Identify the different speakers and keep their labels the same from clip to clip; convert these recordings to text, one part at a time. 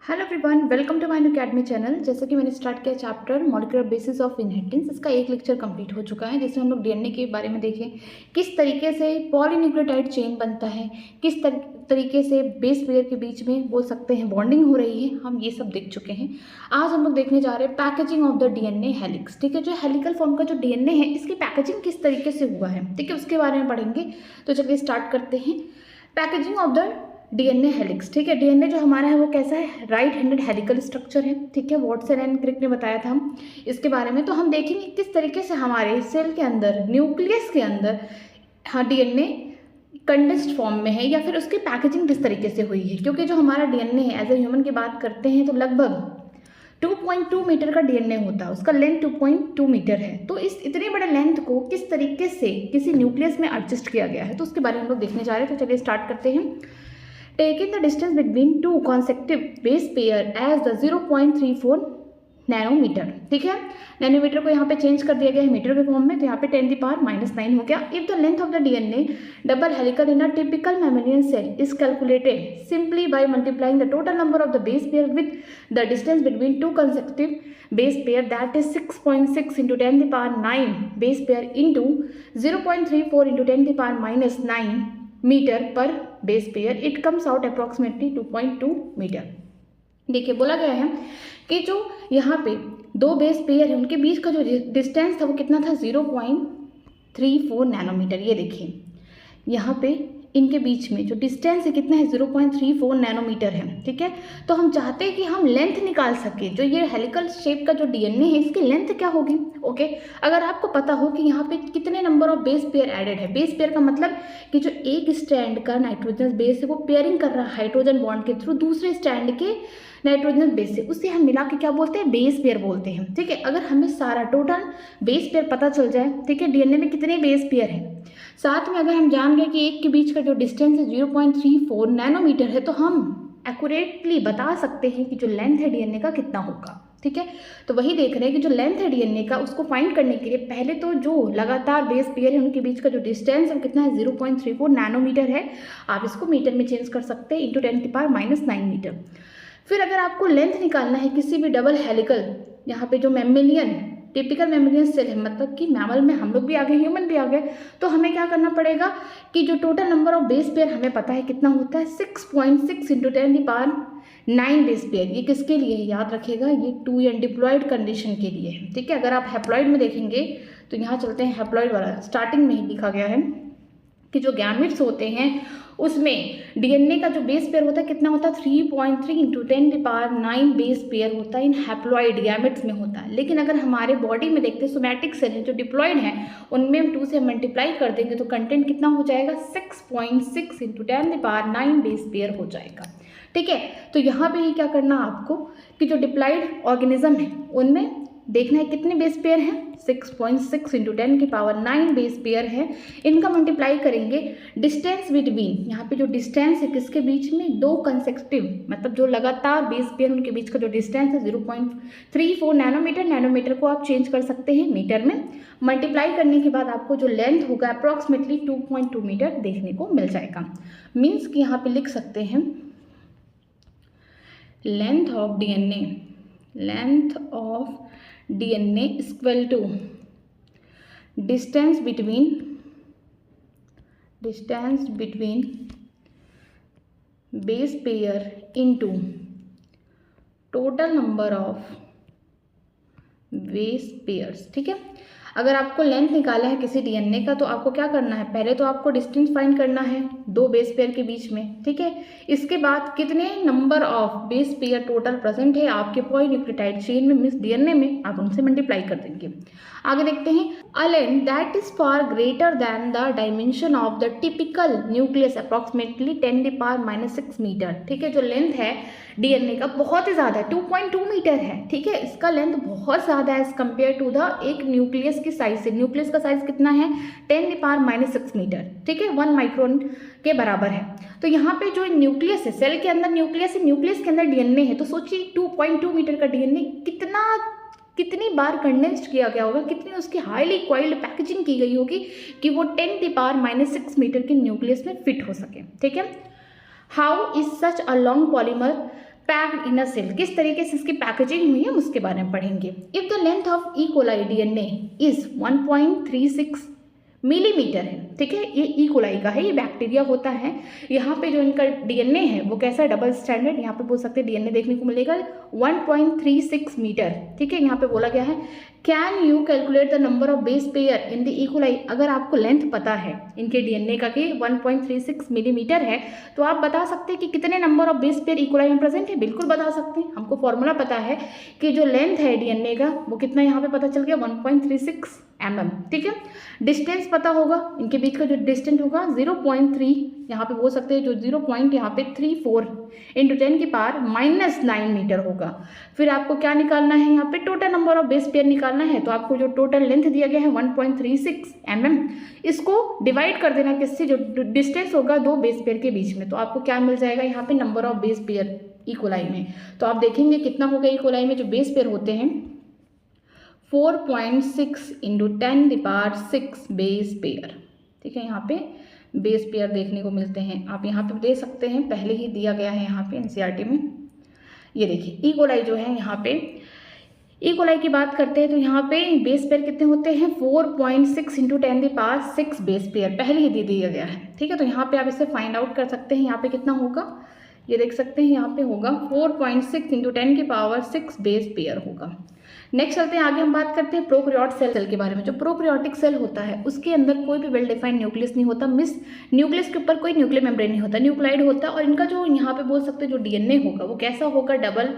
Speaker 1: Hello everyone, welcome to my new academy channel. जैसे कि मैंने स्टार्ट किया chapter molecular basis of inheritance, इसका एक लेक्चर कंप्लीट हो चुका है जिसमें हम लोग डीएनए के बारे में देखें किस तरीके से पॉलीन्यूक्लियोटाइड चेन बनता है, किस तरीके से बेस पेयर के बीच में बोल सकते हैं बॉन्डिंग हो रही है, हम ये सब देख चुके हैं। आज हम लोग देखने जा रहे हैं packaging of the DNA helix. ठीक है, जो हेलिकल फॉर्म का जो डीएनए है इसकी पैकेजिंग किस तरीके से हुआ है, ठीक है, उसके बारे में पढ़ेंगे। तो चलिए स्टार्ट करते हैं। Packaging of the DNA helix. ठीक है, डीएनए जो हमारा है वो कैसा है, राइट हैंडेड हेलिकल स्ट्रक्चर है। ठीक है, वॉटसन एंड क्रिक ने बताया था हम इसके बारे में। तो हम देखेंगे किस तरीके से हमारे सेल के अंदर, न्यूक्लियस के अंदर, हाँ, डीएनए कंडेंस्ड फॉर्म में है या फिर उसकी पैकेजिंग किस तरीके से हुई है। क्योंकि जो हमारा डीएनए है, एज ए ह्यूमन की बात करते हैं तो लगभग 2.2 मीटर का डीएनए होता है, उसका लेंथ 2.2 मीटर है। तो इस इतने बड़े लेंथ को किस तरीके से किसी न्यूक्लियस में एडजस्ट किया गया है, तो उसके बारे में हम लोग देखने जा रहे हैं। तो चलिए स्टार्ट करते हैं। Taking the distance between two consecutive base pair as the 0.34 nanometre. ठीक है, नैनोमीटर को यहाँ पे चेंज कर दिया गया है मीटर के फॉर्म में, तो यहाँ पे 10⁻⁹ हो गया। If the length of the DNA double helical in a typical mammalian cell is calculated simply by multiplying the total number of the base pair with the distance between two consecutive base pair, that is 6.6 into 10⁹ base pair into 0.34 into 10⁻⁹ metre per base pair, it comes out approximately 2.2 metre. देखिए, बोला गया है कि जो यहाँ पे दो base pair है उनके बीच का जो डिस्टेंस था वो कितना था, 0.34 नैनोमीटर। ये देखिए यहाँ पे इनके बीच में जो डिस्टेंस है कितना है, 0.34 नैनोमीटर है। ठीक है, तो हम चाहते हैं कि हम लेंथ निकाल सके। जो ये हेलिकल शेप का जो डीएनए है इसकी लेंथ क्या होगी। ओके, अगर आपको पता हो कि यहाँ पे कितने number of base pair added है, बेस पेयर का मतलब कि जो एक स्ट्रैंड का नाइट्रोजन बेस है वो पेयरिंग कर रहा है हाइड्रोजन बॉन्ड के थ्रू दूसरे स्ट्रैंड के नाइट्रोजन बेस से, उससे हम मिला के क्या बोलते हैं, बेस पेयर बोलते हैं। ठीक है, अगर हमें सारा टोटल बेस पेयर पता चल जाए, ठीक है, डीएनए में कितने बेस पेयर हैं, साथ में अगर हम जान गए कि एक के बीच का जो डिस्टेंस है 0.34 नैनोमीटर है, तो हम एक्यूरेटली बता सकते हैं कि जो लेंथ है डीएनए का कितना होगा। ठीक है, तो वही देख रहे हैं कि जो लेंथ है डीएनए का उसको फाइंड करने के लिए पहले तो जो लगातार बेस पेयर है उनके बीच का जो डिस्टेंस है कितना है, 0.34 नैनोमीटर है। आप इसको मीटर में चेंज कर सकते हैं, इंटू 10⁻⁹ मीटर। फिर अगर आपको लेंथ निकालना है किसी भी डबल हेलिकल, यहाँ पे जो मैमेलियन टिपिकल मैमेलियन सेल है, मतलब कि मैमल में हम लोग भी आ गए, ह्यूमन भी आ गए, तो हमें क्या करना पड़ेगा कि जो total number of base pair हमें पता है कितना होता है, 6.6 इंटू 10⁹ बेस पेयर। ये किसके लिए है, याद रखिएगा, ये 2n डिप्लॉयड कंडीशन के लिए है। ठीक है, अगर आप हैप्लॉयड में देखेंगे तो यहाँ चलते हैं, हैप्लॉयड वाला स्टार्टिंग में ही लिखा गया है कि जो गैमेट्स होते हैं उसमें डीएनए का जो बेस पेयर होता है कितना होता है, 3.3 इंटू 10⁹ बेस पेयर होता है, इन हैप्लॉइड गैमेट्स में होता है। लेकिन अगर हमारे बॉडी में देखते हैं सोमैटिक सेल है जो डिप्लॉइड हैं, उनमें हम 2 से मल्टीप्लाई कर देंगे तो कंटेंट कितना हो जाएगा, 6.6 इंटू 10⁹ बेस पेयर हो जाएगा। ठीक है, तो यहाँ पे ही क्या करना आपको कि जो डिप्लॉइड ऑर्गेनिज्म है उनमें देखना है कितने बेस पेयर हैं, 6.6 इंटू 10⁹ बेस पेयर है। इनका मल्टीप्लाई करेंगे डिस्टेंस बिटवीन, यहाँ पे जो डिस्टेंस है किसके बीच में, दो कंसेक्यूटिव, मतलब जो लगातार बेस पेयर उनके बीच का जो डिस्टेंस है 0.34 नैनोमीटर। नैनोमीटर को आप चेंज कर सकते हैं मीटर में, मल्टीप्लाई करने के बाद आपको जो लेंथ होगा अप्रॉक्सीमेटली 2.2 मीटर देखने को मिल जाएगा। मीन्स कि यहाँ पे लिख सकते हैं length of DNA, length of DNA equal to distance between base pair into total number of base pairs. ठीक है, अगर आपको लेंथ निकाला है किसी डीएनए का तो आपको क्या करना है, पहले तो आपको डिस्टेंस फाइंड करना है दो बेस पेयर के बीच में। ठीक है, इसके बाद कितने number of base pair total present है आपके पॉलीन्यूक्लियोटाइड चेन में, मींस डीएनए में, आप उनसे मल्टीप्लाई कर देंगे। आगे देखते हैं, a length that is far greater than the dimension of the typical nucleus approximately 10⁻⁶ metre. ठीक है, जो लेंथ है डीएनए का बहुत ही ज़्यादा है, 2.2 मीटर है। ठीक है, इसका लेंथ बहुत ज़्यादा है एज कम्पेयर टू द एक न्यूक्लियस की साइज से। न्यूक्लियस का साइज कितना है, 10⁻⁻6 मीटर। ठीक है, 1 माइक्रोन के बराबर है। तो यहाँ पे जो न्यूक्लियस है, सेल के अंदर न्यूक्लियस है, न्यूक्लियस के अंदर डीएनए है, तो सोचिए 2.2 मीटर का डीएनए कितनी बार कंडेंस्ड किया गया होगा, कितनी उसकी हाईली क्वाइल्ड पैकेजिंग की गई होगी कि वो 10⁻⁻6 मीटर के न्यूक्लियस में फिट हो सके। ठीक है, how is such a long polymer packed in a cell, किस तरीके से इसकी पैकेजिंग हुई है उसके बारे में पढ़ेंगे। If the length of E coli DNA is 1.36 millimetre है, ठीक है, ये ई कोलाई का है, ये बैक्टीरिया होता है। यहाँ पे जो इनका डीएनए है वो कैसा है, डबल स्टैंडर्ड, यहाँ पे बोल सकते हैं डीएनए देखने को मिलेगा 1.36 मीटर, ठीक है। यहाँ पे बोला गया है can you calculate the number of base pair in the E coli. अगर आपको लेंथ पता है इनके डीएनए का कि 1.36 मिलीमीटर है तो आप बता सकते हैं कि कितने number of base pair E coli में प्रेजेंट है। बिल्कुल बता सकते हैं, हमको फॉर्मूला पता है कि जो लेंथ है डीएनए का वो कितना, यहाँ पे पता चल गया 1.36 mm, ठीक है। डिस्टेंस पता होगा, इनके बीच का जो डिस्टेंस होगा 0.3, यहाँ पे बोल सकते हैं जो 0.34 इंटू 10 की पावर -9 मीटर होगा। फिर आपको क्या निकालना है, यहाँ पे total number of base pair निकालना है। तो आपको जो टोटल लेंथ दिया गया है 1.36 mm, इसको डिवाइड कर देना किससे, जो डिस्टेंस होगा दो बेस पेयर के बीच में, तो आपको क्या मिल जाएगा यहाँ पे number of base pair E coli में। तो आप देखेंगे कितना होगा ई कोलाई में जो बेस पेयर होते हैं 4.6 इंटू 10⁶ बेस पेयर, ठीक है। यहाँ पे बेस पेयर देखने को मिलते हैं, आप यहाँ पे दे सकते हैं, पहले ही दिया गया है यहाँ पे एनसीईआरटी में। ये देखिए ई कोलाई जो है, यहाँ पे ई कोलाई की बात करते हैं तो यहाँ पे बेस पेयर कितने होते हैं 4.6 इंटू 10⁶ बेस पेयर पहले ही दे दिया गया है, ठीक है। तो यहाँ पे आप इसे फाइंड आउट कर सकते हैं, यहाँ पे कितना होगा ये देख सकते हैं, यहाँ पे होगा 4.6 इंटू 10⁶ बेस पेयर होगा। नेक्स्ट चलते हैं आगे, हम बात करते हैं प्रोकैरियोट सेल के बारे में। जो प्रोकैरियोटिक सेल होता है उसके अंदर कोई भी वेल डिफाइंड न्यूक्लियस नहीं होता, न्यूक्लियस के ऊपर कोई न्यूक्लियर मेम्ब्रेन नहीं होता, न्यूक्लाइड होता है। और इनका जो यहाँ पे बोल सकते हैं जो डीएनए होगा वो कैसा होगा, डबल,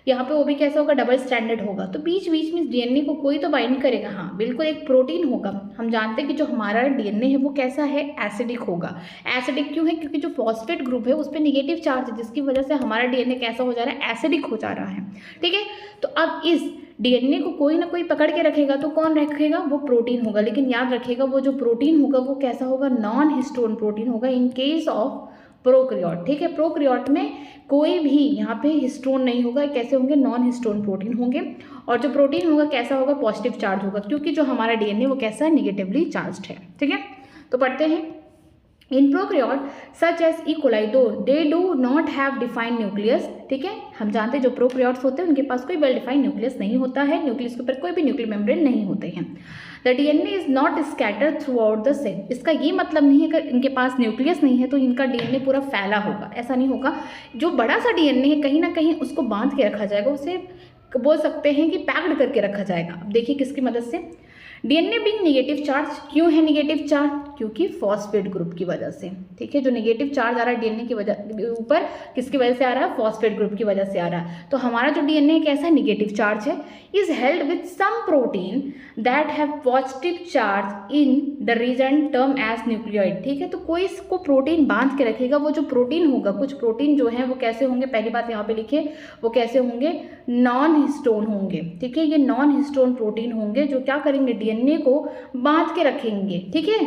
Speaker 1: यहाँ पे वो भी कैसा होगा, डबल स्टैंडर्ड होगा। तो बीच बीच में डीएनए को कोई तो बाइंड करेगा, हाँ बिल्कुल, एक प्रोटीन होगा। हम जानते हैं कि जो हमारा डीएनए है वो कैसा है, एसिडिक होगा। एसिडिक क्यों है, क्योंकि जो फॉस्फेट ग्रुप है उस पर निगेटिव चार्ज है, जिसकी वजह से हमारा डीएनए कैसा हो जा रहा है, एसिडिक हो जा रहा है, ठीक है। तो अब इस डीएनए को कोई ना कोई पकड़ के रखेगा, तो कौन रखेगा, वो प्रोटीन होगा। लेकिन याद रखिएगा वो जो प्रोटीन होगा वो कैसा होगा, नॉन हिस्टोन प्रोटीन होगा इन केस ऑफ प्रोकैरियोट, ठीक है। प्रोकैरियोट में कोई भी यहाँ पे हिस्टोन नहीं होगा, कैसे होंगे, नॉन हिस्टोन प्रोटीन होंगे। और जो प्रोटीन होगा कैसा होगा, पॉजिटिव चार्ज होगा, क्योंकि जो हमारा डीएनए वो कैसा है, निगेटिवली चार्ज है, ठीक है। तो पढ़ते हैं in prokaryote such as E coli they do not have defined nucleus, ठीक है। हम जानते हैं जो प्रोकैरियोट्स होते हैं उनके पास कोई वेल डिफाइंड न्यूक्लियस नहीं होता है, न्यूक्लियस के ऊपर कोई भी न्यूक्लियर मेम्ब्रेन नहीं होते हैं। The DNA is not scattered throughout the cell, इसका ये मतलब नहीं है कि इनके पास न्यूक्लियस नहीं है तो इनका डीएनए पूरा फैला होगा, ऐसा नहीं होगा। जो बड़ा सा डीएनए है कहीं ना कहीं उसको बांध के रखा जाएगा, उसे बोल सकते हैं कि पैक्ड करके रखा जाएगा। अब देखिए किसकी मदद से, डीएनए बीइंग नेगेटिव चार्ज, क्यों है नेगेटिव चार्ज, क्योंकि फॉस्फेट ग्रुप की वजह से, ठीक है। जो नेगेटिव चार्ज आ रहा है डीएनए की वजह ऊपर, किसकी वजह से आ रहा है, फॉस्फेट ग्रुप की वजह से आ रहा है। तो हमारा जो डीएनए कैसा है, नेगेटिव चार्ज है। Is held with some protein that have positive charge in the region term as nucleoid, ठीक है। तो कोई इसको प्रोटीन बांध के रखेगा, वो जो प्रोटीन होगा, कुछ प्रोटीन जो है वो कैसे होंगे, पहली बात यहाँ पे लिखिए, वो कैसे होंगे, नॉन हिस्टोन होंगे, ठीक है। ये नॉन हिस्टोन प्रोटीन होंगे जो क्या करेंगे, डीएनए को बांध के रखेंगे, ठीक है,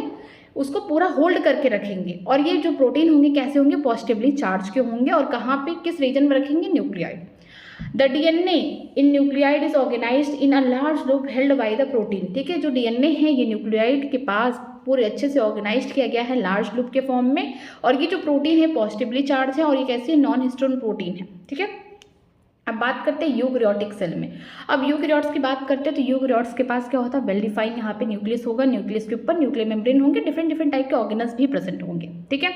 Speaker 1: उसको पूरा होल्ड करके रखेंगे। और ये जो प्रोटीन होंगे कैसे होंगे, पॉजिटिवली चार्ज के होंगे। और कहाँ पे, किस रीजन में रखेंगे, nucleoid. The DNA in nucleoid is organised in a large loop held by the protein, ठीक है। जो डीएनए है ये न्यूक्लियाइड के पास पूरे अच्छे से ऑर्गेनाइज्ड किया गया है लार्ज लूप के फॉर्म में। और ये जो प्रोटीन है पॉजिटिवली चार्ज है और ये कैसे, नॉन हिस्टोन प्रोटीन है, ठीक है। अब बात करते हैं यूकैरियोटिक सेल में। अब यूकैरियोट्स की बात करते हैं तो यूकैरियोट्स के पास क्या होता है, वेल डिफाइंड यहाँ पे न्यूक्लियस होगा, न्यूक्लियस के ऊपर न्यूक्लियर मेम्ब्रेन होंगे, डिफरेंट टाइप के ऑर्गेनल्स भी प्रेजेंट होंगे, ठीक है।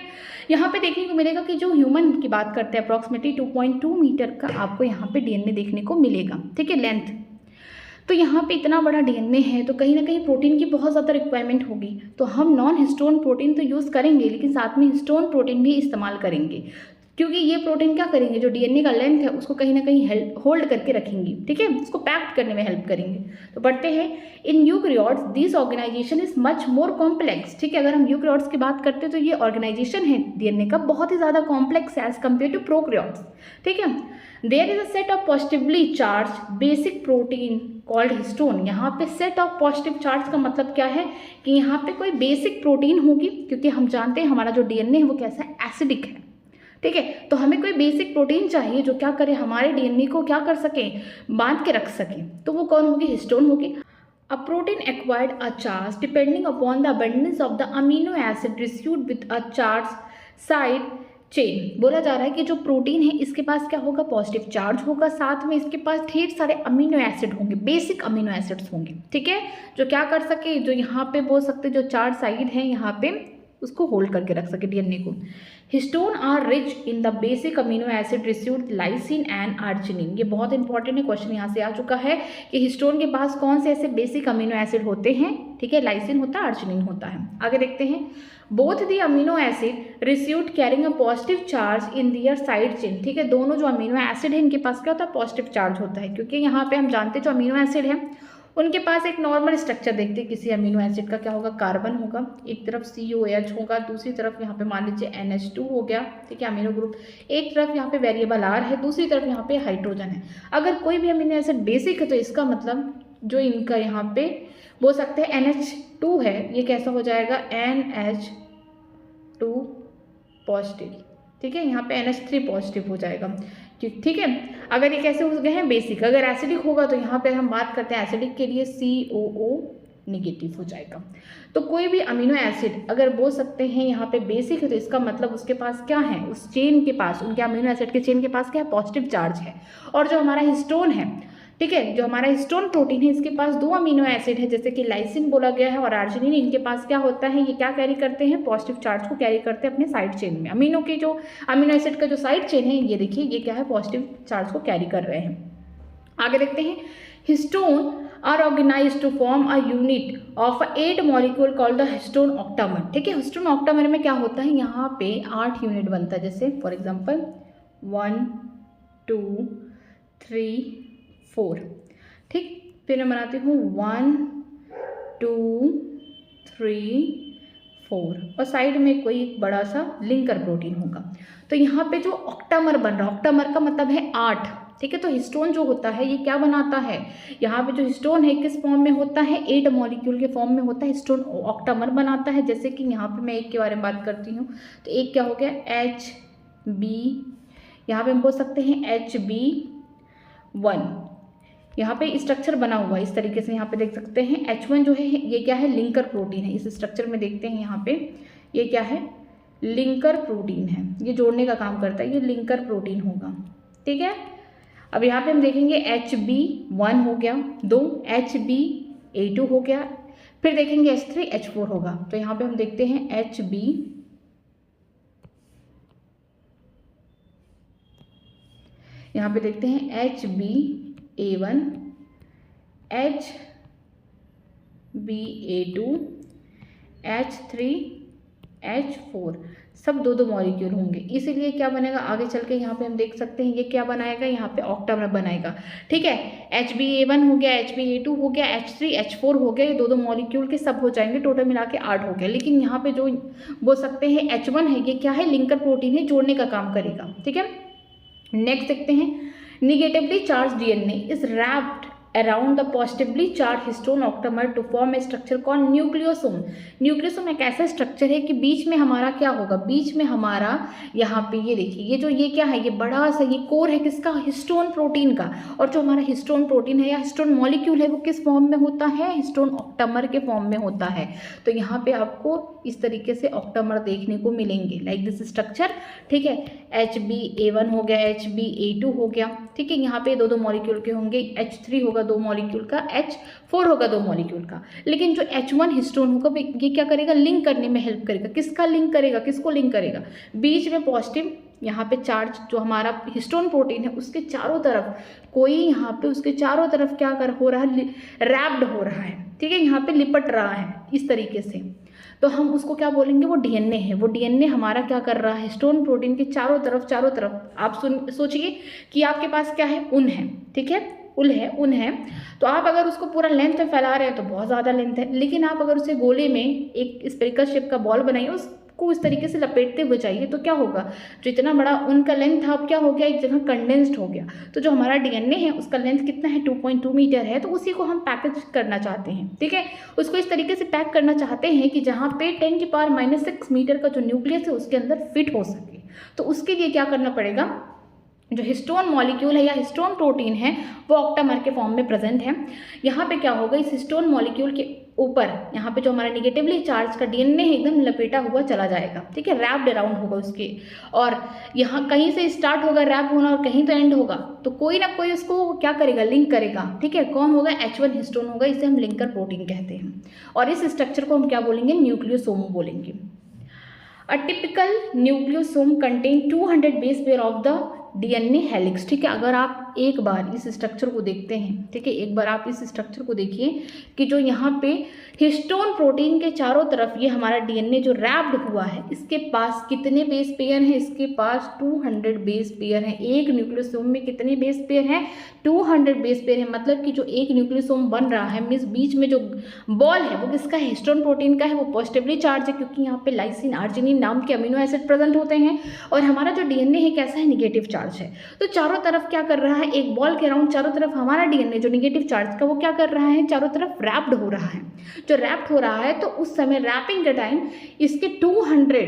Speaker 1: यहाँ पे देखने को मिलेगा कि जो ह्यूमन की बात करते हैं अप्रॉक्सीमेटली 2.2 मीटर का आपको यहाँ पे डीएनए देखने को मिलेगा, ठीक है, लेंथ। तो यहाँ पे इतना बड़ा डीएनए है तो कहीं ना कहीं प्रोटीन की बहुत ज़्यादा रिक्वायरमेंट होगी। तो हम नॉन हिस्टोन प्रोटीन तो यूज़ करेंगे, लेकिन साथ में हिस्टोन प्रोटीन भी इस्तेमाल करेंगे, क्योंकि ये प्रोटीन क्या करेंगे, जो डीएनए का लेंथ है उसको कहीं ना कहीं होल्ड करके रखेंगी, ठीक है, उसको पैक्ड करने में हेल्प करेंगे। तो पढ़ते हैं in eukaryotes this organisation is much more complex, ठीक है। अगर हम यूकैरियोट्स की बात करते हैं तो ये ऑर्गेनाइजेशन है डीएनए का बहुत ही ज़्यादा complex as compare to prokaryotes, ठीक है। There is a set of positively charged basic protein called histone. यहाँ पे सेट ऑफ पॉजिटिव चार्ज का मतलब क्या है कि यहाँ पे कोई बेसिक प्रोटीन होगी, क्योंकि हम जानते हैं हमारा जो डीएनए है वो कैसा है, एसिडिक है, ठीक है। तो हमें कोई बेसिक प्रोटीन चाहिए जो क्या करे, हमारे डीएनए को क्या कर सके, बांध के रख सके। तो वो कौन होगी, हिस्टोन होगी। A protein acquired a charge depending upon the abundance of the amino acid residued with a charge site chain बोला जा रहा है कि जो प्रोटीन है इसके पास क्या होगा, पॉजिटिव चार्ज होगा, साथ में इसके पास ढेर सारे अमीनो एसिड होंगे, बेसिक अमीनो एसिड्स होंगे, ठीक है, जो क्या कर सके, जो यहाँ पे बोल सकते जो चार साइड है यहाँ पे उसको होल्ड करके रख सके डीएनए को। Histone are rich in the basic amino acid residues lysine and arginine. ये बहुत इंपॉर्टेंट है, क्वेश्चन यहाँ से आ चुका है कि हिस्टोन के पास कौन से ऐसे बेसिक अमीनो एसिड होते हैं, ठीक है, लाइसिन होता है, आर्जिनिन होता है। आगे देखते हैं, both the amino acid residues carrying a positive charge in their side chain, ठीक है, दोनों जो अमीनो एसिड है इनके पास क्या होता है, पॉजिटिव चार्ज होता है, क्योंकि यहाँ पे हम जानते हैं जो अमीनो एसिड है उनके पास एक नॉर्मल स्ट्रक्चर देखते हैं, किसी अमीनो एसिड का क्या होगा, कार्बन होगा, एक तरफ COH होगा, दूसरी तरफ यहाँ पे मान लीजिए NH2 हो गया, ठीक है, अमीनो ग्रुप, एक तरफ यहाँ पे वेरिएबल R है, दूसरी तरफ यहाँ पे हाइड्रोजन है। अगर कोई भी अमीनो एसिड बेसिक है तो इसका मतलब जो इनका यहाँ पे बोल सकते हैं NH2 है, ये कैसा हो जाएगा, NH2 पॉजिटिव, ठीक है, यहाँ पे NH3 पॉजिटिव हो जाएगा, ठीक है। अगर ये कैसे हो गए हैं, बेसिक, अगर एसिडिक होगा तो यहाँ पे हम बात करते हैं एसिडिक के लिए COO नेगेटिव हो जाएगा। तो कोई भी अमीनो एसिड अगर बोल सकते हैं यहाँ पे बेसिक है तो इसका मतलब उसके पास क्या है, उस चेन के पास, उनके अमीनो एसिड के चेन के पास क्या है, पॉजिटिव चार्ज है। और जो हमारा हिस्टोन है, ठीक है, जो हमारा हिस्टोन प्रोटीन है इसके पास दो अमीनो एसिड है, जैसे कि लाइसिन बोला गया है और आर्जिनिन, इनके पास क्या होता है, ये क्या कैरी करते हैं, पॉजिटिव चार्ज को कैरी करते हैं अपने साइड चेन में। अमीनो की जो अमीनो एसिड का जो साइड चेन है ये देखिए, ये क्या है, पॉजिटिव चार्ज को कैरी कर रहे हैं। आगे देखते हैं, histone are organised to form a unit of 8 molecule called the histone octamer, ठीक है। हिस्टोन ऑक्टामर में क्या होता है, यहाँ पे 8 यूनिट बनता है, जैसे फॉर एग्जांपल 1 2 3 4, ठीक, फिर मैं बनाती हूँ 1 2 3 4 और साइड में कोई एक बड़ा सा लिंकर प्रोटीन होगा। तो यहाँ पे जो ऑक्टामर बन रहा है, ऑक्टामर का मतलब है 8, ठीक है। तो हिस्टोन जो होता है ये क्या बनाता है, यहाँ पे जो हिस्टोन है किस फॉर्म में होता है, 8 मॉलिक्यूल के फॉर्म में होता है, हिस्टोन ऑक्टामर बनाता है। जैसे कि यहाँ पे मैं एक के बारे में बात करती हूँ, तो एक क्या हो गया, HB, यहाँ पे हम बोल सकते हैं HB1, यहाँ पे स्ट्रक्चर बना हुआ है इस तरीके से, यहाँ पे देख सकते हैं H1 जो है ये क्या है, लिंकर प्रोटीन है। इस स्ट्रक्चर में देखते हैं यहाँ पे ये क्या है, लिंकर प्रोटीन है, ये जोड़ने का काम करता है, ये लिंकर प्रोटीन होगा, ठीक है। अब यहाँ पे हम देखेंगे HB1 हो गया, 2 HBA2 हो गया, फिर देखेंगे H3 H4 होगा। तो यहाँ पे हम देखते हैं यहाँ पे देखते हैं HBA1 HBA2 H3 H4, सब दो मॉलिक्यूल होंगे, इसीलिए क्या बनेगा, आगे चल के यहाँ पे हम देख सकते हैं ये क्या बनाएगा, यहाँ पे ऑक्टामर बनाएगा, ठीक है। HBA1 हो गया, HBA2 हो गया, H3 H4 हो गया, ये दो मॉलिक्यूल के सब हो जाएंगे, टोटल मिला के 8 हो गया। लेकिन यहाँ पे जो बोल सकते हैं H1 है, ये क्या है, लिंकर प्रोटीन है, जोड़ने का काम करेगा, ठीक है। नेक्स्ट देखते हैं, negatively charged DNA is wrapped around the positively charged histone octamer to form a structure called nucleosome। Nucleosome एक ऐसा स्ट्रक्चर है कि बीच में हमारा क्या होगा, बीच में हमारा यहाँ पे ये देखिए, ये जो ये क्या है, ये बड़ा सा ये कोर है किसका, हिस्टोन प्रोटीन का। और जो हमारा हिस्टोन प्रोटीन है या हिस्टोन मॉलिक्यूल है वो किस फॉर्म में होता है, हिस्टोन ऑक्टामर के फॉर्म में होता है। तो यहाँ पे आपको इस तरीके से ऑक्टामर देखने को मिलेंगे, लाइक दिस स्ट्रक्चर, ठीक है। HBA1 हो गया, HBA2 हो गया, ठीक है, यहाँ पे दो मॉलिक्यूल के होंगे, H3 होगा 2 मॉलिक्यूल का, H4 होगा 2 मॉलिक्यूल का। लेकिन जो H1 हिस्टोन होगा ये क्या करेगा, लिंक करने में हेल्प करेगा, किसका लिंक करेगा, किसको लिंक करेगा, बीच में पॉजिटिव यहाँ पे चार्ज जो हमारा हिस्टोन प्रोटीन है उसके चारों तरफ, कोई यहाँ पे उसके चारों तरफ क्या हो रहा है, रैप्ड हो रहा है, ठीक है, यहाँ पे लिपट रहा है इस तरीके से। तो हम उसको क्या बोलेंगे, वो DNA है। वो DNA हमारा क्या कर रहा है, हिस्टोन प्रोटीन के चारों तरफ आप सोचिए कि आपके पास क्या है, ऊन है, ठीक है, ऊन है। तो आप अगर उसको पूरा लेंथ में फैला रहे हैं तो बहुत ज़्यादा लेंथ है, लेकिन आप अगर उसे गोले में एक स्पेरिकल शेप का बॉल बनाइए, उसको इस तरीके से लपेटते हुए जाइए, तो क्या होगा, जो इतना बड़ा उनका लेंथ था अब क्या हो गया, एक जगह कंडेंस्ड हो गया। तो जो हमारा DNA है उसका लेंथ कितना है, 2.2 मीटर है। तो उसी को हम पैकेज करना चाहते हैं, ठीक है, उसको इस तरीके से पैक करना चाहते हैं कि जहाँ पे 10⁻⁻⁶ मीटर का जो न्यूक्लियस है उसके अंदर फिट हो सके। तो उसके लिए क्या करना पड़ेगा, जो हिस्टोन मॉलिक्यूल है या हिस्टोन प्रोटीन है वो ऑक्टामर के फॉर्म में प्रेजेंट है। यहाँ पे क्या होगा, इस हिस्टोन मॉलिक्यूल के ऊपर यहाँ पे जो हमारा निगेटिवली चार्ज का डीएनए है एकदम लपेटा हुआ चला जाएगा, ठीक है, रैप्ड अराउंड होगा उसके, और यहाँ कहीं से स्टार्ट होगा रैप होना और कहीं तो एंड होगा, तो कोई ना कोई उसको क्या करेगा, लिंक करेगा, ठीक है। कौन होगा, H1 हिस्टोन होगा, इसे हम लिंकर प्रोटीन कहते हैं, और इस स्ट्रक्चर को हम क्या बोलेंगे, न्यूक्लियोसोम बोलेंगे। A typical nucleosome contain 200 base pair of the DNA helix, ठीक है। अगर आप एक बार इस स्ट्रक्चर को देखते हैं, ठीक है, एक बार आप इस स्ट्रक्चर को देखिए कि जो यहाँ पे हिस्टोन प्रोटीन के चारों तरफ ये हमारा डीएनए जो रैप्ड हुआ है, इसके पास कितने बेस पेयर हैं, इसके पास 200 बेस पेयर हैं। एक न्यूक्लियोसोम में कितने बेस पेयर हैं, 200 बेस पेयर है। मतलब कि जो एक न्यूक्लियोसोम बन रहा है, मीन्स बीच में जो बॉल है वो किसका है, हिस्टोन प्रोटीन का है, वो पॉजिटिवली चार्ज है क्योंकि यहाँ पे लाइसिन आर्जिनिन नाम के अमीनो एसिड प्रेजेंट होते हैं, और हमारा जो डीएनए है कैसा है, निगेटिव चार्ज है। तो चारों तरफ क्या कर रहा है, एक बॉल के अराउंड चारों तरफ हमारा डीएनए जो निगेटिव चार्ज का वो क्या कर रहा है, चारों तरफ रैप्ड हो रहा है। जो रैप्ड हो रहा है तो उस समय रैपिंग के टाइम इसके 200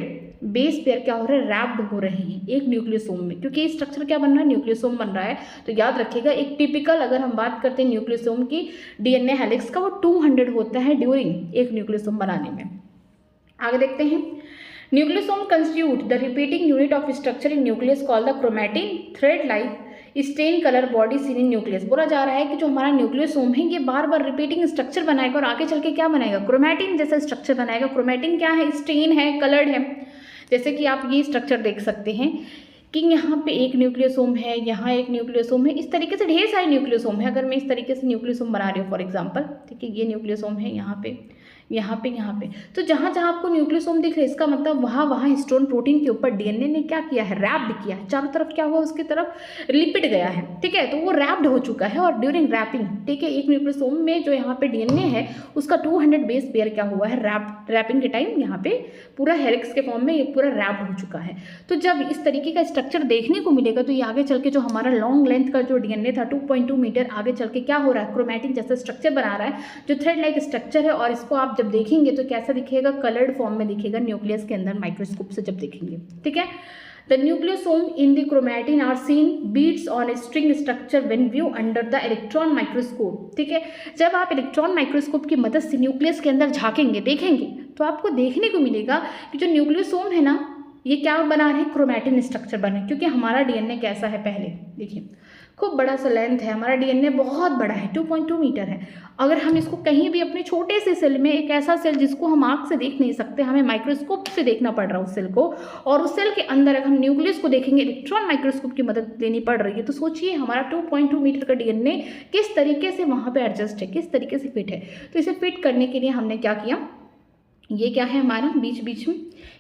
Speaker 1: बेस पेयर क्या हो रहे हैं, रैप्ड हो रहे हैं एक न्यूक्लियोसोम में, क्योंकि ये स्ट्रक्चर क्या बन रहा है, न्यूक्लियोसोम बन रहा है। तो याद रखिएगा, एक टिपिकल अगर हम बात करते हैं न्यूक्लियोसोम की डीएनए हेलिक्स का, वो 200 होता है ड्यूरिंग एक न्यूक्लियोसोम बनाने में। आगे देखते हैं, nucleosome constitute the repeating unit of structure in nucleus called the chromatin thread like stain colour body seen in nucleus. बोला जा रहा है कि जो हमारा न्यूक्लियोसोम है ये बार बार रिपीटिंग स्ट्रक्चर बनाएगा और आगे चल के क्या बनाएगा, क्रोमैटिन जैसा स्ट्रक्चर बनाएगा। क्रोमैटिन क्या है, स्टेन है, कलर्ड है। जैसे कि आप ये स्ट्रक्चर देख सकते हैं कि यहाँ पे एक न्यूक्लियोसोम है, यहाँ एक न्यूक्लियोसोम है, इस तरीके से ढेर सारे न्यूक्लियोसोम है। अगर मैं इस तरीके से न्यूक्लियोसोम बना रही हूँ फॉर एग्जांपल, ठीक है, ये न्यूक्लियोसोम है, यहाँ पे, यहाँ पे, यहाँ पे, तो जहाँ जहाँ आपको न्यूक्लियोसोम दिख रहा है इसका मतलब वहाँ वहाँ हिस्टोन प्रोटीन के ऊपर डीएनए ने क्या किया है, रैप्ड किया है। चारों तरफ क्या हुआ, उसकी तरफ लिपिट गया है, ठीक है, तो वो रैप्ड हो चुका है। और ड्यूरिंग रैपिंग, ठीक है, एक न्यूक्लियोसोम में जो यहाँ पे डीएनए है उसका 200 बेस पेयर क्या हुआ है, रैपिंग के टाइम यहाँ पे पूरा हेलिक्स के फॉर्म में ये पूरा रैप्ड हो चुका है। तो जब इस तरीके का स्ट्रक्चर देखने को मिलेगा तो ये आगे चल के जो हमारा लॉन्ग लेंथ का जो डीएनए था 2.2 मीटर, आगे चल के क्या हो रहा है, क्रोमैटिन जैसा स्ट्रक्चर बना रहा है, जो थ्रेड लाइक स्ट्रक्चर है। और इसको आप जब देखेंगे तो कैसा दिखेगा, कलर्ड फॉर्म में दिखेगा न्यूक्लियस के अंदर माइक्रोस्कोप से जब देखेंगे, ठीक है। The nucleosome in the chromatin are seen beads on a string structure when view under the electron microscope, ठीक है। जब आप इलेक्ट्रॉन माइक्रोस्कोप की मदद से न्यूक्लियस के अंदर झांकेंगे, देखेंगे, तो आपको देखने को मिलेगा कि जो न्यूक्लियोसोम है ना, ये क्या बना रहे हैं, क्रोमैटिन स्ट्रक्चर बने। क्योंकि हमारा डीएनए कैसा है, पहले देखिए, खूब बड़ा सा लेंथ है, हमारा डीएनए बहुत बड़ा है, 2.2 मीटर है। अगर हम इसको कहीं भी अपने छोटे से सेल में, एक ऐसा सेल जिसको हम आँख से देख नहीं सकते, हमें माइक्रोस्कोप से देखना पड़ रहा है उस सेल को, और उस सेल के अंदर अगर हम न्यूक्लियस को देखेंगे, इलेक्ट्रॉन माइक्रोस्कोप की मदद लेनी पड़ रही है, तो सोचिए हमारा 2.2 मीटर का डीएनए किस तरीके से वहाँ पे एडजस्ट है, किस तरीके से फिट है। तो इसे फिट करने के लिए हमने क्या किया, ये क्या है हमारा बीच बीच में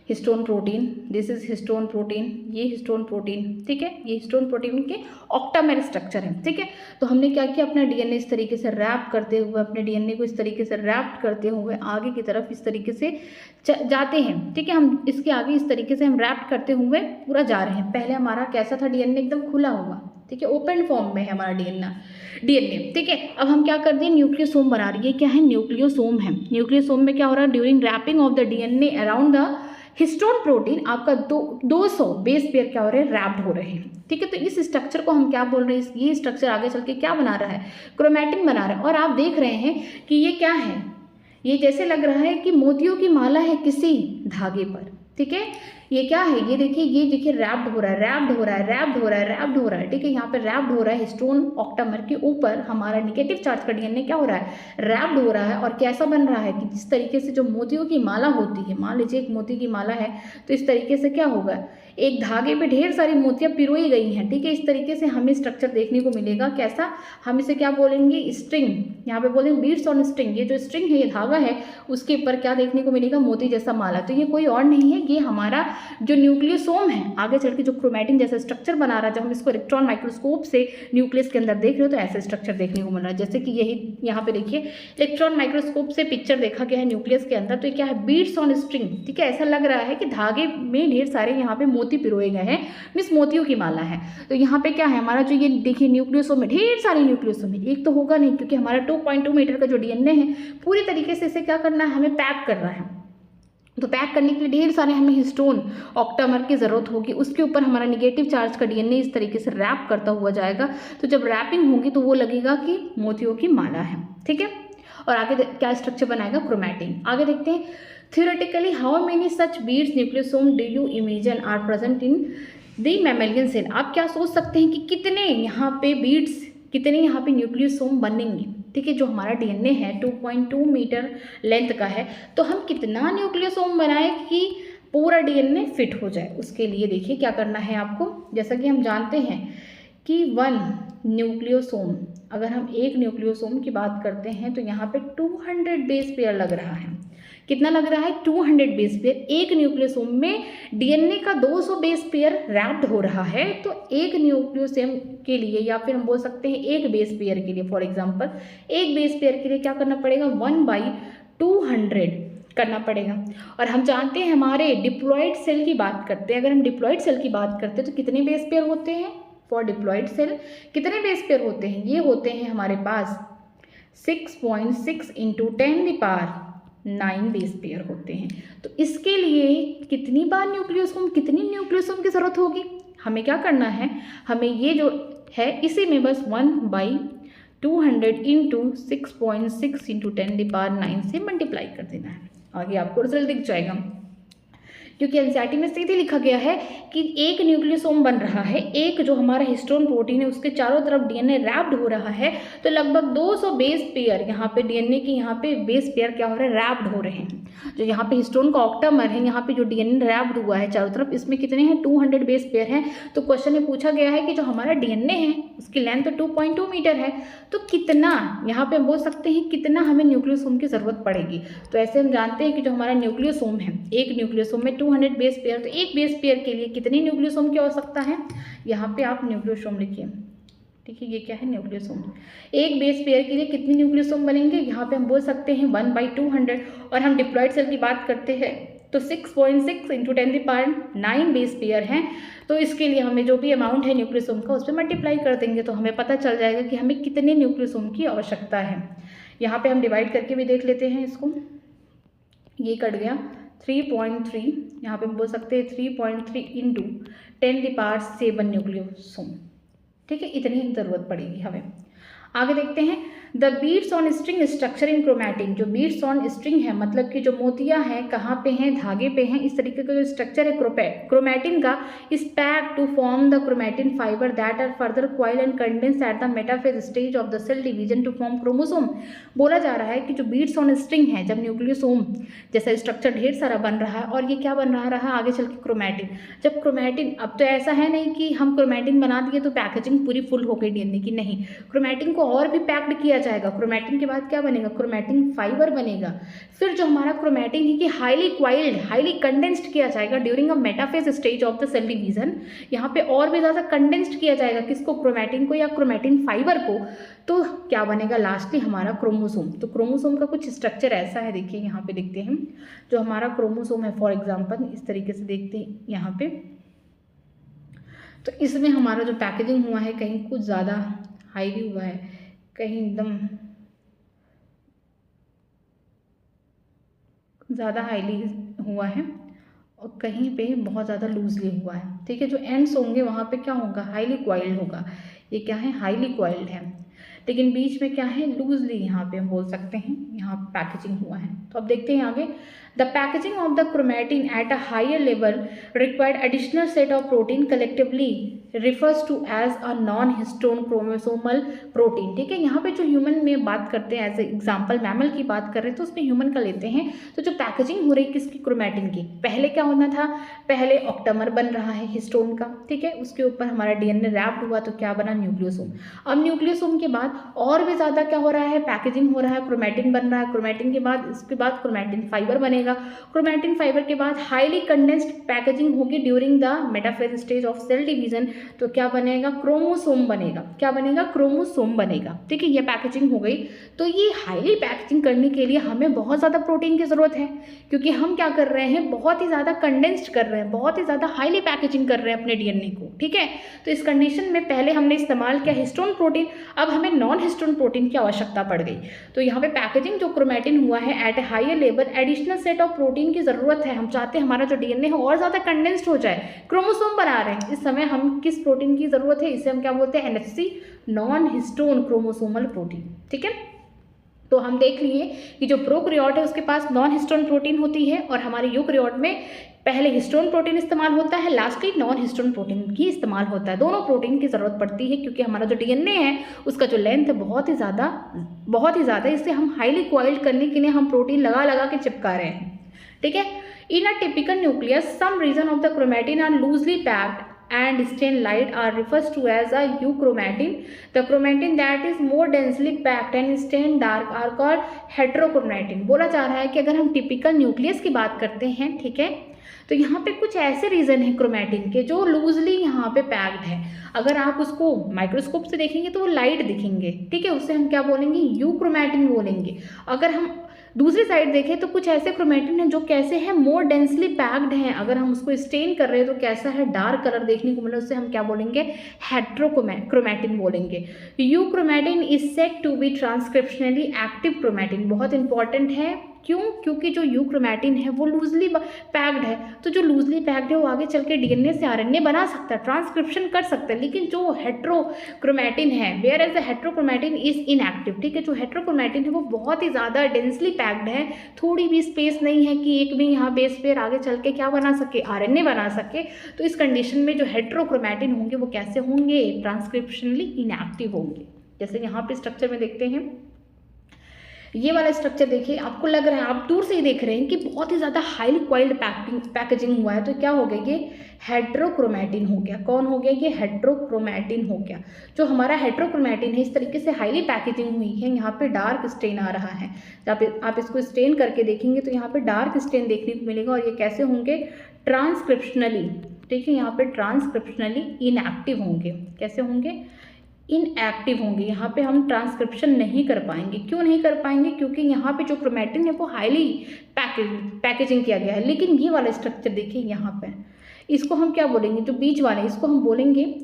Speaker 1: histone protein, this is histone protein, ये हिस्टोन प्रोटीन, ठीक है, ये हिस्टोन प्रोटीन के ऑक्टामेर स्ट्रक्चर है, ठीक है। तो हमने क्या किया, अपना डीएनए इस तरीके से रैप करते हुए, अपने डीएनए को इस तरीके से रैप करते हुए आगे की तरफ इस तरीके से जाते हैं, ठीक है। हम इसके आगे इस तरीके से हम रैप करते हुए पूरा जा रहे हैं। पहले हमारा कैसा था, डीएनए एकदम खुला हुआ, ठीक है, ओपन फॉर्म में है हमारा डीएनए, ठीक है। अब हम क्या कर दिए, न्यूक्लियोसोम बना रही है, क्या है, न्यूक्लियोसोम है। न्यूक्लियोसोम में क्या हो रहा है, during wrapping of the DNA around the histone protein आपका 200 बेस पेयर क्या हो रहे हैं, रैप्ड हो रहे हैं, ठीक है। तो इस स्ट्रक्चर को हम क्या बोल रहे हैं, ये स्ट्रक्चर आगे चल के क्या बना रहा है, क्रोमैटिन बना रहा है। और आप देख रहे हैं कि ये क्या है, ये जैसे लग रहा है कि मोतियों की माला है किसी धागे पर, ठीक है। ये क्या है, ये देखिए रैप्ड हो रहा है, रैप्ड हो रहा है, रैप्ड हो रहा है, रैप्ड हो रहा है, ठीक है। यहाँ पे रैप्ड हो रहा है, हिस्टोन ऑक्टामर के ऊपर हमारा निगेटिव चार्ज का डीएनए क्या हो रहा है, रैप्ड हो रहा है। और कैसा बन रहा है कि जिस तरीके से जो मोतियों की माला होती है, मान लीजिए एक मोती की माला है, तो इस तरीके से क्या होगा, एक धागे पे ढेर सारी मोतियाँ पिरोई गई हैं, ठीक है। इस तरीके से हमें स्ट्रक्चर देखने को मिलेगा। कैसा, हम इसे क्या बोलेंगे, स्ट्रिंग, यहाँ पे बोलेंगे बीड्स ऑन स्ट्रिंग। ये जो स्ट्रिंग है, ये धागा है, उसके ऊपर क्या देखने को मिलेगा, मोती जैसा माला। तो ये कोई और नहीं है, ये हमारा जो न्यूक्लियोसोम है, आगे चल के जो क्रोमैटिन जैसा स्ट्रक्चर बना रहा है। जब हम इसको इलेक्ट्रॉन माइक्रोस्कोप से न्यूक्लियस के अंदर देख रहे हो तो ऐसे स्ट्रक्चर देखने को मिल रहा है। जैसे कि यही यहाँ पे देखिए, इलेक्ट्रॉन माइक्रोस्कोप से पिक्चर देखा गया है न्यूक्लियस के अंदर, तो ये क्या है, बीड्स ऑन स्ट्रिंग, ठीक है। ऐसा लग रहा है कि धागे में ढेर सारे यहाँ पे मोती पिरोए गए हैं, मीन्स मोतियों की माला है। तो यहाँ पे क्या है हमारा, जो ये देखिए न्यूक्लियोसोम में ढेर सारे न्यूक्लियोसोम है, एक तो होगा नहीं, क्योंकि हमारा 2.2 मीटर का जो डीएनए है पूरी तरीके से इसे क्या करना है, हमें पैक करना है। तो पैक करने के लिए ढेर सारे हमें हिस्टोन ऑक्टामर की ज़रूरत होगी। उसके ऊपर हमारा निगेटिव चार्ज का डीएनए इस तरीके से रैप करता हुआ जाएगा। तो जब रैपिंग होगी तो वो लगेगा कि मोतियों की माला है, ठीक है। और आगे क्या स्ट्रक्चर बनाएगा, क्रोमैटिन। आगे देखते हैं, theoretically how many such beads nucleosome do you imagine are present in the mammalian cell. आप क्या सोच सकते हैं कि कितने यहाँ पे बीड्स, कितने यहाँ पे न्यूक्लियोसोम बनेंगे, ठीक है। जो हमारा डीएनए है 2.2 मीटर लेंथ का है, तो हम कितना न्यूक्लियोसोम बनाएं कि पूरा डीएनए फिट हो जाए। उसके लिए देखिए क्या करना है आपको, जैसा कि हम जानते हैं कि 1 न्यूक्लियोसोम, अगर हम एक न्यूक्लियोसोम की बात करते हैं तो यहाँ पे 200 बेस पेयर लग रहा है। कितना लग रहा है, 200 बेस पेयर। एक न्यूक्लियोसोम में डीएनए का 200 बेस पेयर रैप्ड हो रहा है, तो एक न्यूक्लियोसोम के लिए, या फिर हम बोल सकते हैं एक बेस पेयर के लिए, फॉर एग्जांपल एक बेस पेयर के लिए क्या करना पड़ेगा, 1/200 करना पड़ेगा। और हम जानते हैं हमारे डिप्लॉयड सेल की बात करते हैं, अगर हम डिप्लॉयड सेल की बात करते हैं तो कितने बेस पेयर होते हैं, फॉर डिप्लॉयड सेल कितने बेस पेयर होते हैं, ये होते हैं हमारे पास 6.6 × 10⁹ बेस पेयर होते हैं। तो इसके लिए कितनी बार न्यूक्लियोसोम, कितनी न्यूक्लियोसोम की ज़रूरत होगी, हमें क्या करना है, हमें ये जो है इसी में बस 1/200 × 6.6 × 10⁹ से मल्टीप्लाई कर देना है, आगे आपको रिजल्ट दिख जाएगा। क्योंकि एनसीईआरटी में सीधे लिखा गया है कि एक न्यूक्लियोसोम बन रहा है, एक जो हमारा हिस्टोन प्रोटीन है उसके चारों तरफ डीएनए रैप्ड हो रहा है, तो लगभग 200 बेस पेयर यहाँ पे डीएनए के यहाँ पे बेस पेयर क्या हो रहे हैं, रैप्ड हो रहे हैं। जो यहाँ पे हिस्टोन का ऑक्टामर है, यहाँ पे जो डीएनए रैप्ड हुआ है चारों तरफ, इसमें कितने हैं, 200 बेस पेयर हैं। तो क्वेश्चन में पूछा गया है कि जो हमारा डीएनए है उसकी लेंथ तो 2.2 मीटर है, तो कितना, यहाँ पे हम बोल सकते हैं कितना हमें न्यूक्लियोसोम की ज़रूरत पड़ेगी। तो ऐसे हम जानते हैं कि जो हमारा न्यूक्लियोसोम है, एक न्यूक्लियोसोम में 200 बेस पेयर, तो एक बेस पेयर के लिए कितनी न्यूक्लियोसोम की आवश्यकता है, यहाँ पे आप न्यूक्लियोसोम लिखिए, ठीक है। ये क्या है, न्यूक्लियोसोम। एक बेस पेयर के लिए कितनी न्यूक्लियोसोम बनेंगे, यहाँ पे हम बोल सकते हैं 1/200। और हम डिप्लॉयड सेल की बात करते हैं तो 6.6 × 10⁹ बेस पेयर हैं। तो इसके लिए हमें जो भी अमाउंट है न्यूक्लियोसोम का उस पर मल्टीप्लाई कर देंगे, तो हमें पता चल जाएगा कि हमें कितने न्यूक्लियोसोम की आवश्यकता है। यहाँ पे हम डिवाइड करके भी देख लेते हैं इसको, ये कट गया 3.3, यहाँ पे हम बोल सकते हैं 3.3 × 10⁷ न्यूक्लियोसोम, ठीक है। इतनी ज़रूरत पड़ेगी हमें। आगे देखते हैं, the beads on string structure in chromatin. जो बीड्स ऑन स्ट्रिंग है मतलब कि जो मोतियां हैं कहाँ पे हैं, धागे पे हैं। इस तरीके का जो स्ट्रक्चर है क्रोमैटिन का, is packed to form the chromatin fibre that are further coil and condense at the metaphase stage of the cell division to form chromosome. बोला जा रहा है कि जो बीड्स ऑन स्ट्रिंग है, जब न्यूक्लियोसोम जैसा स्ट्रक्चर ढेर सारा बन रहा है, और ये क्या बन रहा है आगे चल के, क्रोमैटिन। जब क्रोमैटिन, अब तो ऐसा है नहीं कि हम क्रोमैटिन बना दिए तो पैकेजिंग पूरी फुल हो गई डीएनए की, नहीं, क्रोमैटिन को और भी पैक्ड किया जाएगा। क्रोमैटिन के बाद क्या बनेगा, क्रोमैटिन फाइबर बनेगा। फिर जो हमारा क्रोमैटिन है कि हाईली क्वाइल्ड, हाईली कंडेंस्ड किया जाएगा during a metaphase stage of the cell division. यहाँ पे और भी ज़्यादा कंडेंस्ड किया जाएगा, किसको, क्रोमैटिन को या क्रोमैटिन फाइबर को। तो क्या बनेगा लास्टली हमारा क्रोमोसोम। तो क्रोमोसोम का कुछ स्ट्रक्चर ऐसा है, देखिए यहाँ पे देखते हैं, जो हमारा क्रोमोसोम है फॉर एग्जाम्पल इस तरीके से देखते हैं यहाँ पे। तो इसमें हमारा जो पैकेजिंग हुआ है कहीं कुछ ज़्यादा हाईली हुआ है, कहीं एकदम ज़्यादा हाईली हुआ है, और कहीं पे बहुत ज़्यादा लूजली हुआ है, ठीक है। जो एंड्स होंगे वहाँ पे क्या होगा, हाईली क्वाइल्ड होगा। ये क्या है, हाईली क्वाइल्ड है, लेकिन बीच में क्या है, लूजली, यहाँ पे हम बोल सकते हैं यहाँ पैकेजिंग हुआ है। तो अब देखते हैं आगे, the packaging of the chromatin at a higher level required additional set of protein collectively refers to as a non histone chromosomal protein, ठीक है। यहाँ पे जो ह्यूमन में बात करते हैं, एज ए एग्जाम्पल मैमल की बात कर रहे हैं तो उसमें ह्यूमन का लेते हैं। तो जो पैकेजिंग हो रही है किसकी, क्रोमैटिन की, पहले क्या होना था, पहले ऑक्टामर बन रहा है हिस्टोन का, ठीक है, उसके ऊपर हमारा डीएनए रैप्ड हुआ तो क्या बना, न्यूक्लियोसोम। अब न्यूक्लियोसोम के बाद और भी ज़्यादा क्या हो रहा है, पैकेजिंग हो रहा है, क्रोमैटिन बन रहा है। क्रोमैटिन के बाद, इसके बाद क्रोमैटिन फाइबर बनेगा। क्रोमैटिन फाइबर के बाद हाईली कंडेंस्ड पैकेजिंग होगी during the metaphase stage of cell division, तो क्या बनेगा, क्रोमोसोम बनेगा। क्या बनेगा, क्रोमोसोम बनेगा, ठीक है। ये पैकेजिंग हो गई। तो ये हाईली पैकेजिंग करने के लिए हमें बहुत ज़्यादा प्रोटीन की ज़रूरत है, क्योंकि हम क्या कर रहे हैं, बहुत ही ज़्यादा कंडेंस्ड कर रहे हैं, बहुत ही ज़्यादा हाईली पैकेजिंग कर रहे हैं अपने डीएनए को, ठीक है। तो इस कंडीशन में पहले हमने इस्तेमाल किया हिस्टोन प्रोटीन, अब हमें नॉन हिस्टोन प्रोटीन की आवश्यकता पड़ गई। तो यहाँ पे पैकेजिंग जो क्रोमैटिन हुआ है at a higher level, additional set of protein की ज़रूरत है। हम चाहते हैं हमारा जो डीएनए है और ज़्यादा कंडेंस्ड हो जाए, क्रोमोसोम बना रहे हैं, इस समय हम किस प्रोटीन की ज़रूरत है, इसे हम क्या बोलते हैं, NHC, non histone chromosomal protein, ठीक है। तो हम देख लिए कि जो प्रोकैरियोट है उसके पास नॉन हिस्टोन प्रोटीन होती है और हमारे यूकैरियोट में पहले हिस्टोन प्रोटीन इस्तेमाल होता है, लास्टली नॉन हिस्टोन प्रोटीन ही इस्तेमाल होता है। दोनों प्रोटीन की ज़रूरत पड़ती है क्योंकि हमारा जो डीएनए है उसका जो लेंथ है बहुत ही ज़्यादा, इससे हम हाईली कॉइल्ड करने के लिए हम प्रोटीन लगा लगा के चिपका रहे हैं, ठीक है। In a typical nucleus some region of the chromatin are loosely packed and stain light are refers to as a euchromatin. The chromatin that is more densely packed and stain dark are called heterochromatin. बोला जा रहा है कि अगर हम typical nucleus की बात करते हैं, ठीक है, तो यहाँ पे कुछ ऐसे रीजन है क्रोमैटिन के जो लूजली यहाँ पे पैक्ड है। अगर आप उसको माइक्रोस्कोप से देखेंगे तो वो लाइट दिखेंगे, ठीक है, उससे हम क्या बोलेंगे, यूक्रोमैटिन बोलेंगे। अगर हम दूसरी साइड देखें तो कुछ ऐसे क्रोमैटिन हैं जो कैसे हैं, मोर डेंसली पैक्ड हैं। अगर हम उसको स्टेन कर रहे हैं तो कैसा है, डार्क कलर देखने को मिले, उससे हम क्या बोलेंगे, हेट्रोक्रोमैटिन बोलेंगे। Euchromatin is said to be transcriptionally active chromatin. बहुत इंपॉर्टेंट है, क्यों, क्योंकि जो यूक्रोमैटिन है वो लूजली पैक्ड है, तो जो लूजली पैक्ड है वो आगे चल के डीएनए से आरएनए बना सकता है, ट्रांसक्रिप्शन कर सकता है। लेकिन जो हेट्रोक्रोमैटिन है, whereas the heterochromatin is inactive, ठीक है, जो हेट्रोक्रोमैटिन है वो बहुत ही ज़्यादा डेंसली पैक्ड है, थोड़ी भी स्पेस नहीं है कि एक भी यहाँ बेस पेयर आगे चल के क्या बना सके, आरएनए बना सके। तो इस कंडीशन में जो हेट्रोक्रोमैटिन होंगे वो कैसे होंगे, ट्रांसक्रिप्शनली इनएक्टिव होंगे। जैसे यहाँ पे स्ट्रक्चर में देखते हैं, ये वाला स्ट्रक्चर देखिए, आपको लग रहा है, आप दूर से ही देख रहे हैं कि बहुत ही ज़्यादा हाईली कॉइल्ड पैकेजिंग हुआ है। तो क्या हो गया, ये हेट्रोक्रोमैटिन हो गया। कौन हो गया, ये हेट्रोक्रोमैटिन हो गया। जो हमारा हेट्रोक्रोमैटिन है इस तरीके से हाईली पैकेजिंग हुई है, यहाँ पे डार्क स्टेन आ रहा है। जब आप इसको स्टेन करके देखेंगे तो यहाँ पे डार्क स्टेन देखने को मिलेगा और ये कैसे होंगे, ट्रांसक्रिप्शनली, ठीक है, यहाँ पे ट्रांसक्रिप्शनली इनएक्टिव होंगे। कैसे होंगे, इनएक्टिव होंगे। यहाँ पे हम ट्रांसक्रिप्शन नहीं कर पाएंगे। क्यों नहीं कर पाएंगे, क्योंकि यहाँ पे जो क्रोमैटिन है वो हाईली पैकेजिंग किया गया है। लेकिन ये वाला स्ट्रक्चर देखिए, यहाँ पे इसको हम क्या बोलेंगे, जो बीच वाले, इसको हम बोलेंगे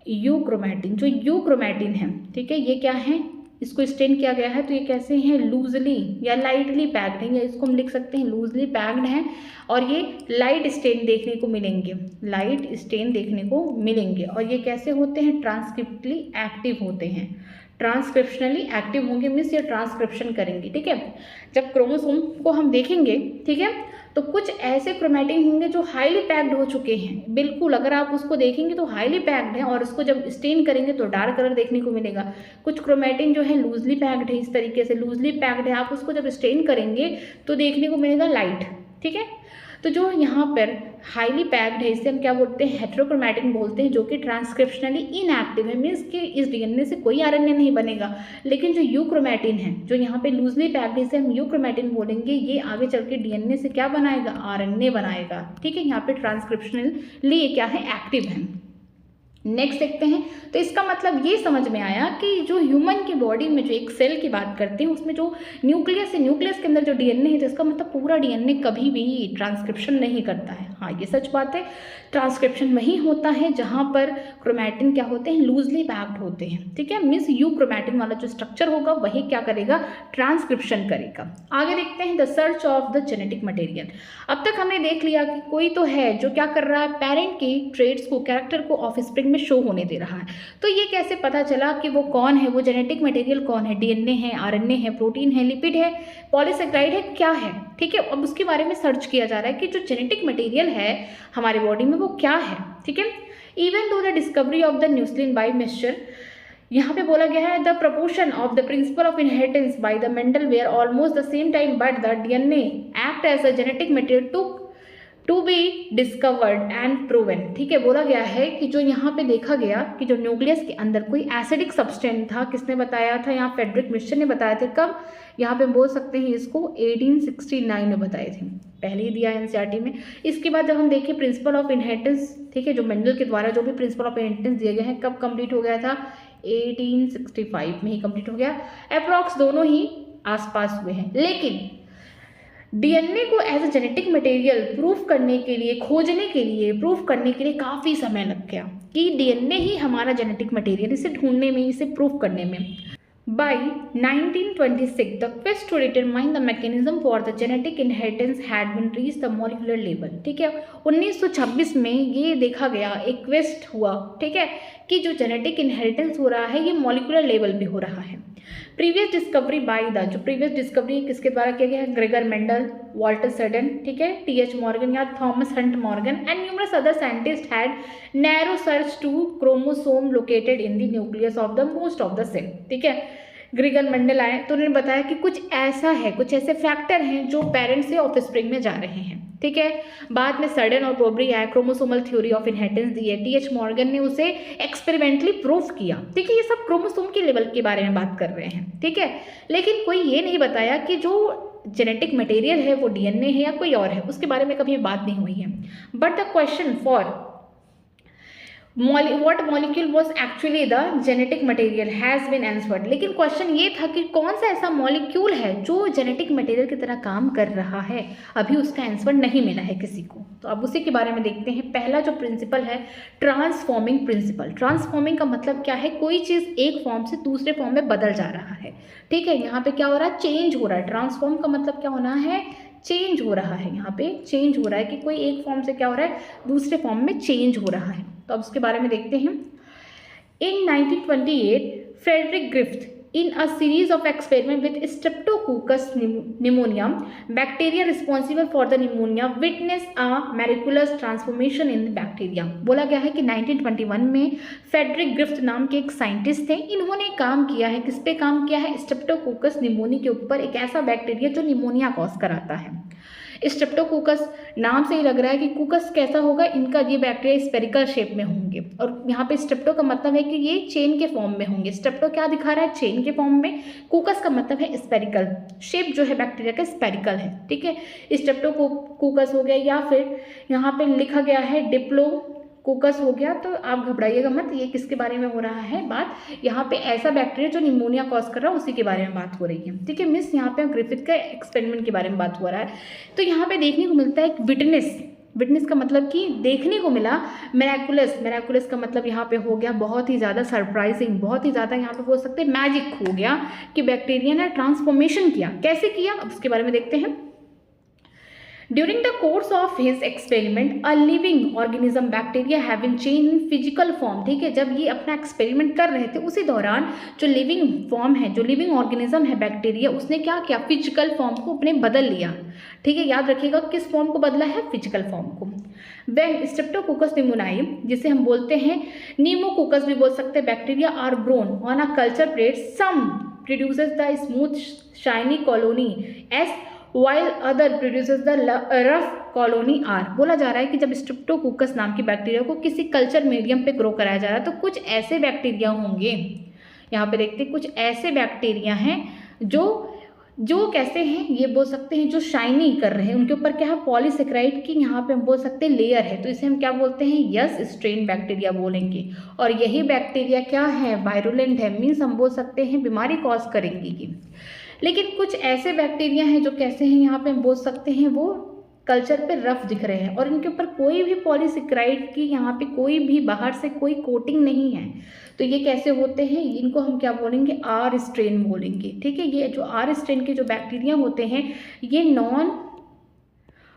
Speaker 1: यूक्रोमैटिन। जो यूक्रोमैटिन है, ठीक है, ये क्या है, इसको स्टेन किया गया है तो ये कैसे हैं, लूजली या लाइटली पैक्ड हैं, या इसको हम लिख सकते हैं लूजली पैक्ड हैं। और ये लाइट स्टेन देखने को मिलेंगे, लाइट स्टेन देखने को मिलेंगे। और ये कैसे होते हैं, ट्रांसक्रिप्टली एक्टिव होते हैं, ट्रांसक्रिप्शनली एक्टिव होंगे, मीन्स ये ट्रांसक्रिप्शन करेंगे, ठीक है। जब क्रोमोसोम को हम देखेंगे, ठीक है, तो कुछ ऐसे क्रोमैटिन होंगे जो हाईली पैक्ड हो चुके हैं, बिल्कुल, अगर आप उसको देखेंगे तो हाईली पैक्ड है, और उसको जब स्टेन करेंगे तो डार्क कलर देखने को मिलेगा। कुछ क्रोमैटिन जो है लूजली पैक्ड है, इस तरीके से लूजली पैक्ड है, आप उसको जब स्टेन करेंगे तो देखने को मिलेगा लाइट, ठीक है। तो जो यहाँ पर हाईली पैक्ड है इसे हम क्या बोलते हैं, हेट्रोक्रोमैटिन बोलते हैं, जो कि ट्रांसक्रिप्शनली इनएक्टिव है, मीन्स कि इस डीएनए से कोई आरएनए नहीं बनेगा। लेकिन जो यूक्रोमैटिन है, जो यहाँ पे लूजली पैक्ड है, इसे हम यूक्रोमैटिन बोलेंगे, ये आगे चल के डीएनए से क्या बनाएगा, आरएनए बनाएगा, ठीक है। यहाँ पे ट्रांसक्रिप्शनली ये क्या है, एक्टिव है। नेक्स्ट देखते हैं, तो इसका मतलब ये समझ में आया कि जो ह्यूमन की बॉडी में जो एक सेल की बात करते हैं उसमें जो न्यूक्लियस है, न्यूक्लियस के अंदर जो डीएनए है, तो इसका मतलब पूरा डीएनए कभी भी ट्रांसक्रिप्शन नहीं करता है। हाँ, ये सच बात है, ट्रांसक्रिप्शन वहीं होता है जहाँ पर क्रोमैटिन क्या होते हैं, लूजली पैक्ड होते हैं, ठीक है। मीन्स यूक्रोमैटिन वाला जो स्ट्रक्चर होगा वही क्या करेगा, ट्रांसक्रिप्शन करेगा। आगे देखते हैं, the search of the genetic material. अब तक हमने देख लिया कि कोई तो है जो क्या कर रहा है, पेरेंट की ट्रेड्स को, कैरेक्टर को ऑफस्प्रिंग में शो होने दे रहा है। तो ये कैसे पता चला कि वो कौन है, वो जेनेटिक मटेरियल कौन है, डीएनए है, आरएनए है, प्रोटीन है, लिपिड है, पॉलीसेक्राइड है, क्या है, ठीक है। अब उसके बारे में सर्च किया जा रहा है कि जो जेनेटिक मटेरियल है हमारे बॉडी में वो क्या है, ठीक है। Even though the discovery of the nuclein by Miescher, यहाँ पे बोला गया है the proportion of the principle of inheritance by the Mendel were almost the same time, but the DNA act as a genetic material to be discovered and proven, ठीक है। बोला गया है कि जो यहाँ पे देखा गया कि जो न्यूक्लियस के अंदर कोई एसिडिक सब्सटेंस था, किसने बताया था, यहाँ फ्रेडरिक मिक्सचर ने बताया थे। कब, यहाँ पे बोल सकते हैं इसको 1869 में बताए थे, पहले ही दिया एनसीईआरटी में। इसके बाद जब हम देखें प्रिंसिपल ऑफ इनहेरिटेंस, ठीक है, जो मेंडल के द्वारा जो भी प्रिंसिपल ऑफ इनहेरिटेंस दिए गए हैं, कब कंप्लीट हो गया था, 1865 में ही कंप्लीट हो गया। अप्रॉक्स दोनों ही आसपास हुए हैं। लेकिन डीएनए को as a genetic material proof करने के लिए, खोजने के लिए, प्रूफ करने के लिए काफ़ी समय लग गया कि डीएनए ही हमारा जेनेटिक मटेरियल, इसे ढूंढने में, इसे प्रूफ करने में। By 1926, the quest to determine the mechanism for the genetic inheritance had been reached the molecular level, ठीक है। 1926 में ये देखा गया, एक क्वेस्ट हुआ, ठीक है, कि जो जेनेटिक इनहेरिटेंस हो रहा है ये मॉलिक्यूलर लेवल पे हो रहा है। प्रीवियस डिस्कवरी बाय द, जो प्रीवियस डिस्कवरी किसके द्वारा किया गया है, ग्रेगर मेंडल, वाल्टर सेडन, ठीक है, टीएच मॉर्गन या Thomas Hunt Morgan and numerous other scientist had narrow search to chromosome located in the nucleus of the most of the cell, ठीक है। ग्रेगर मेंडल आए तो उन्होंने बताया कि कुछ ऐसा है, कुछ ऐसे फैक्टर हैं जो पेरेंट्स से ऑफस्प्रिंग में जा रहे हैं, ठीक है। बाद में सर्डन और बोब्री आया, क्रोमोसोमल थ्योरी ऑफ इनहेरिटेंस दी है, टीएच मॉर्गन ने उसे एक्सपेरिमेंटली प्रूव किया, ठीक है। ये सब क्रोमोसोम के लेवल के बारे में बात कर रहे हैं, ठीक है। लेकिन कोई ये नहीं बताया कि जो जेनेटिक मटेरियल है वो डीएनए है या कोई और है, उसके बारे में कभी बात नहीं हुई है। But the question for what molecule was actually the genetic material has been answered, लेकिन क्वेश्चन ये था कि कौन सा ऐसा मॉलिक्यूल है जो जेनेटिक मटेरियल की तरह काम कर रहा है, अभी उसका आंसर नहीं मिला है किसी को। तो अब उसी के बारे में देखते हैं। पहला जो प्रिंसिपल है ट्रांसफॉर्मिंग प्रिंसिपल। ट्रांसफॉर्मिंग का मतलब क्या है, कोई चीज़ एक फॉर्म से दूसरे फॉर्म में बदल जा रहा है, ठीक है। यहाँ पे क्या हो रहा है, चेंज हो रहा है। ट्रांसफॉर्म का मतलब क्या होना है, चेंज हो रहा है। यहाँ पे चेंज हो रहा है कि कोई एक फॉर्म से क्या हो रहा है, दूसरे फॉर्म में चेंज हो रहा है। तो अब उसके बारे में देखते हैं। In 1928 Frederick Griffith in a series of experiments with Streptococcus pneumonia, bacteria responsible for the pneumonia witnessed a miraculous transformation in the bacteria। बोला गया है कि 1921 में फ्रेडरिक ग्रिफ्थ नाम के एक साइंटिस्ट थे, इन्होंने काम किया है, किस पे काम किया है, स्ट्रेप्टोकोकस निमोनी के ऊपर, एक ऐसा बैक्टीरिया जो निमोनिया कॉज कराता है। स्ट्रेप्टोकोकस नाम से ही लग रहा है कि कुकस कैसा होगा, इनका ये बैक्टीरिया स्पेरिकल शेप में होंगे, और यहाँ पे स्ट्रेप्टो का मतलब है कि ये चेन के फॉर्म में होंगे। स्ट्रेप्टो क्या दिखा रहा है, चेन के फॉर्म में, कुकस का मतलब है स्पेरिकल शेप, जो है बैक्टीरिया का स्पेरिकल है, ठीक है। स्ट्रेप्टोकोकस हो गया, या फिर यहाँ पे लिखा गया है डिप्लोकोकस हो गया। तो आप घबराइएगा मत, ये किसके बारे में हो रहा है बात, यहाँ पे ऐसा बैक्टीरिया जो निमोनिया कॉज कर रहा है उसी के बारे में बात हो रही है, ठीक है मिस। यहाँ पे ग्रिफिथ का एक्सपेरिमेंट के बारे में बात हो रहा है। तो यहाँ पे देखने को मिलता है एक विटनेस का मतलब कि देखने को मिला। मेराकुलस का मतलब यहाँ पे हो गया बहुत ही ज़्यादा सरप्राइजिंग, बहुत ही ज़्यादा यहाँ पे बोल सकते हैं मैजिक हो गया कि बैक्टीरिया ने ट्रांसफॉर्मेशन किया। कैसे किया, अब उसके बारे में देखते हैं। During the course of his experiment, a living organism bacteria have been changed in physical form, ठीक है। जब ये अपना एक्सपेरिमेंट कर रहे थे उसी दौरान जो लिविंग फॉर्म है, जो लिविंग ऑर्गेनिज्म है बैक्टीरिया, उसने क्या किया, फिजिकल फॉर्म को अपने बदल लिया, ठीक है। याद रखिएगा किस फॉर्म को बदला है, फिजिकल फॉर्म को। When Streptococcus pneumoniae, जिसे हम बोलते हैं नीमोकोकस भी बोल सकते हैं, bacteria are grown on a culture plate, some produces the smooth shiny colony S while other produces the rough colony R। बोला जा रहा है कि जब स्ट्रेप्टोकोकस नाम की बैक्टीरिया को किसी कल्चर मीडियम पे ग्रो कराया जा रहा है तो कुछ ऐसे बैक्टीरिया होंगे, यहाँ पे देखते हैं, कुछ ऐसे बैक्टीरिया हैं जो कैसे हैं, ये बोल सकते हैं जो शाइनी कर रहे हैं, उनके ऊपर क्या है, पॉलीसेक्राइड की यहाँ पे हम बोल सकते हैं लेयर है, तो इसे हम क्या बोलते हैं, यस स्ट्रेन बैक्टीरिया बोलेंगे। और यही बैक्टीरिया क्या है, वायरुलेंट है, मीन्स हम बोल सकते हैं बीमारी कॉज करेंगी। लेकिन कुछ ऐसे बैक्टीरिया हैं जो कैसे हैं, यहाँ पे हम बोल सकते हैं वो कल्चर पे रफ दिख रहे हैं और इनके ऊपर कोई भी पॉलीसेक्राइड की यहाँ पे कोई भी बाहर से कोई कोटिंग नहीं है। तो ये कैसे होते हैं, इनको हम क्या बोलेंगे, आर स्ट्रेन बोलेंगे, ठीक है। ये जो आर स्ट्रेन के जो बैक्टीरिया होते हैं ये नॉन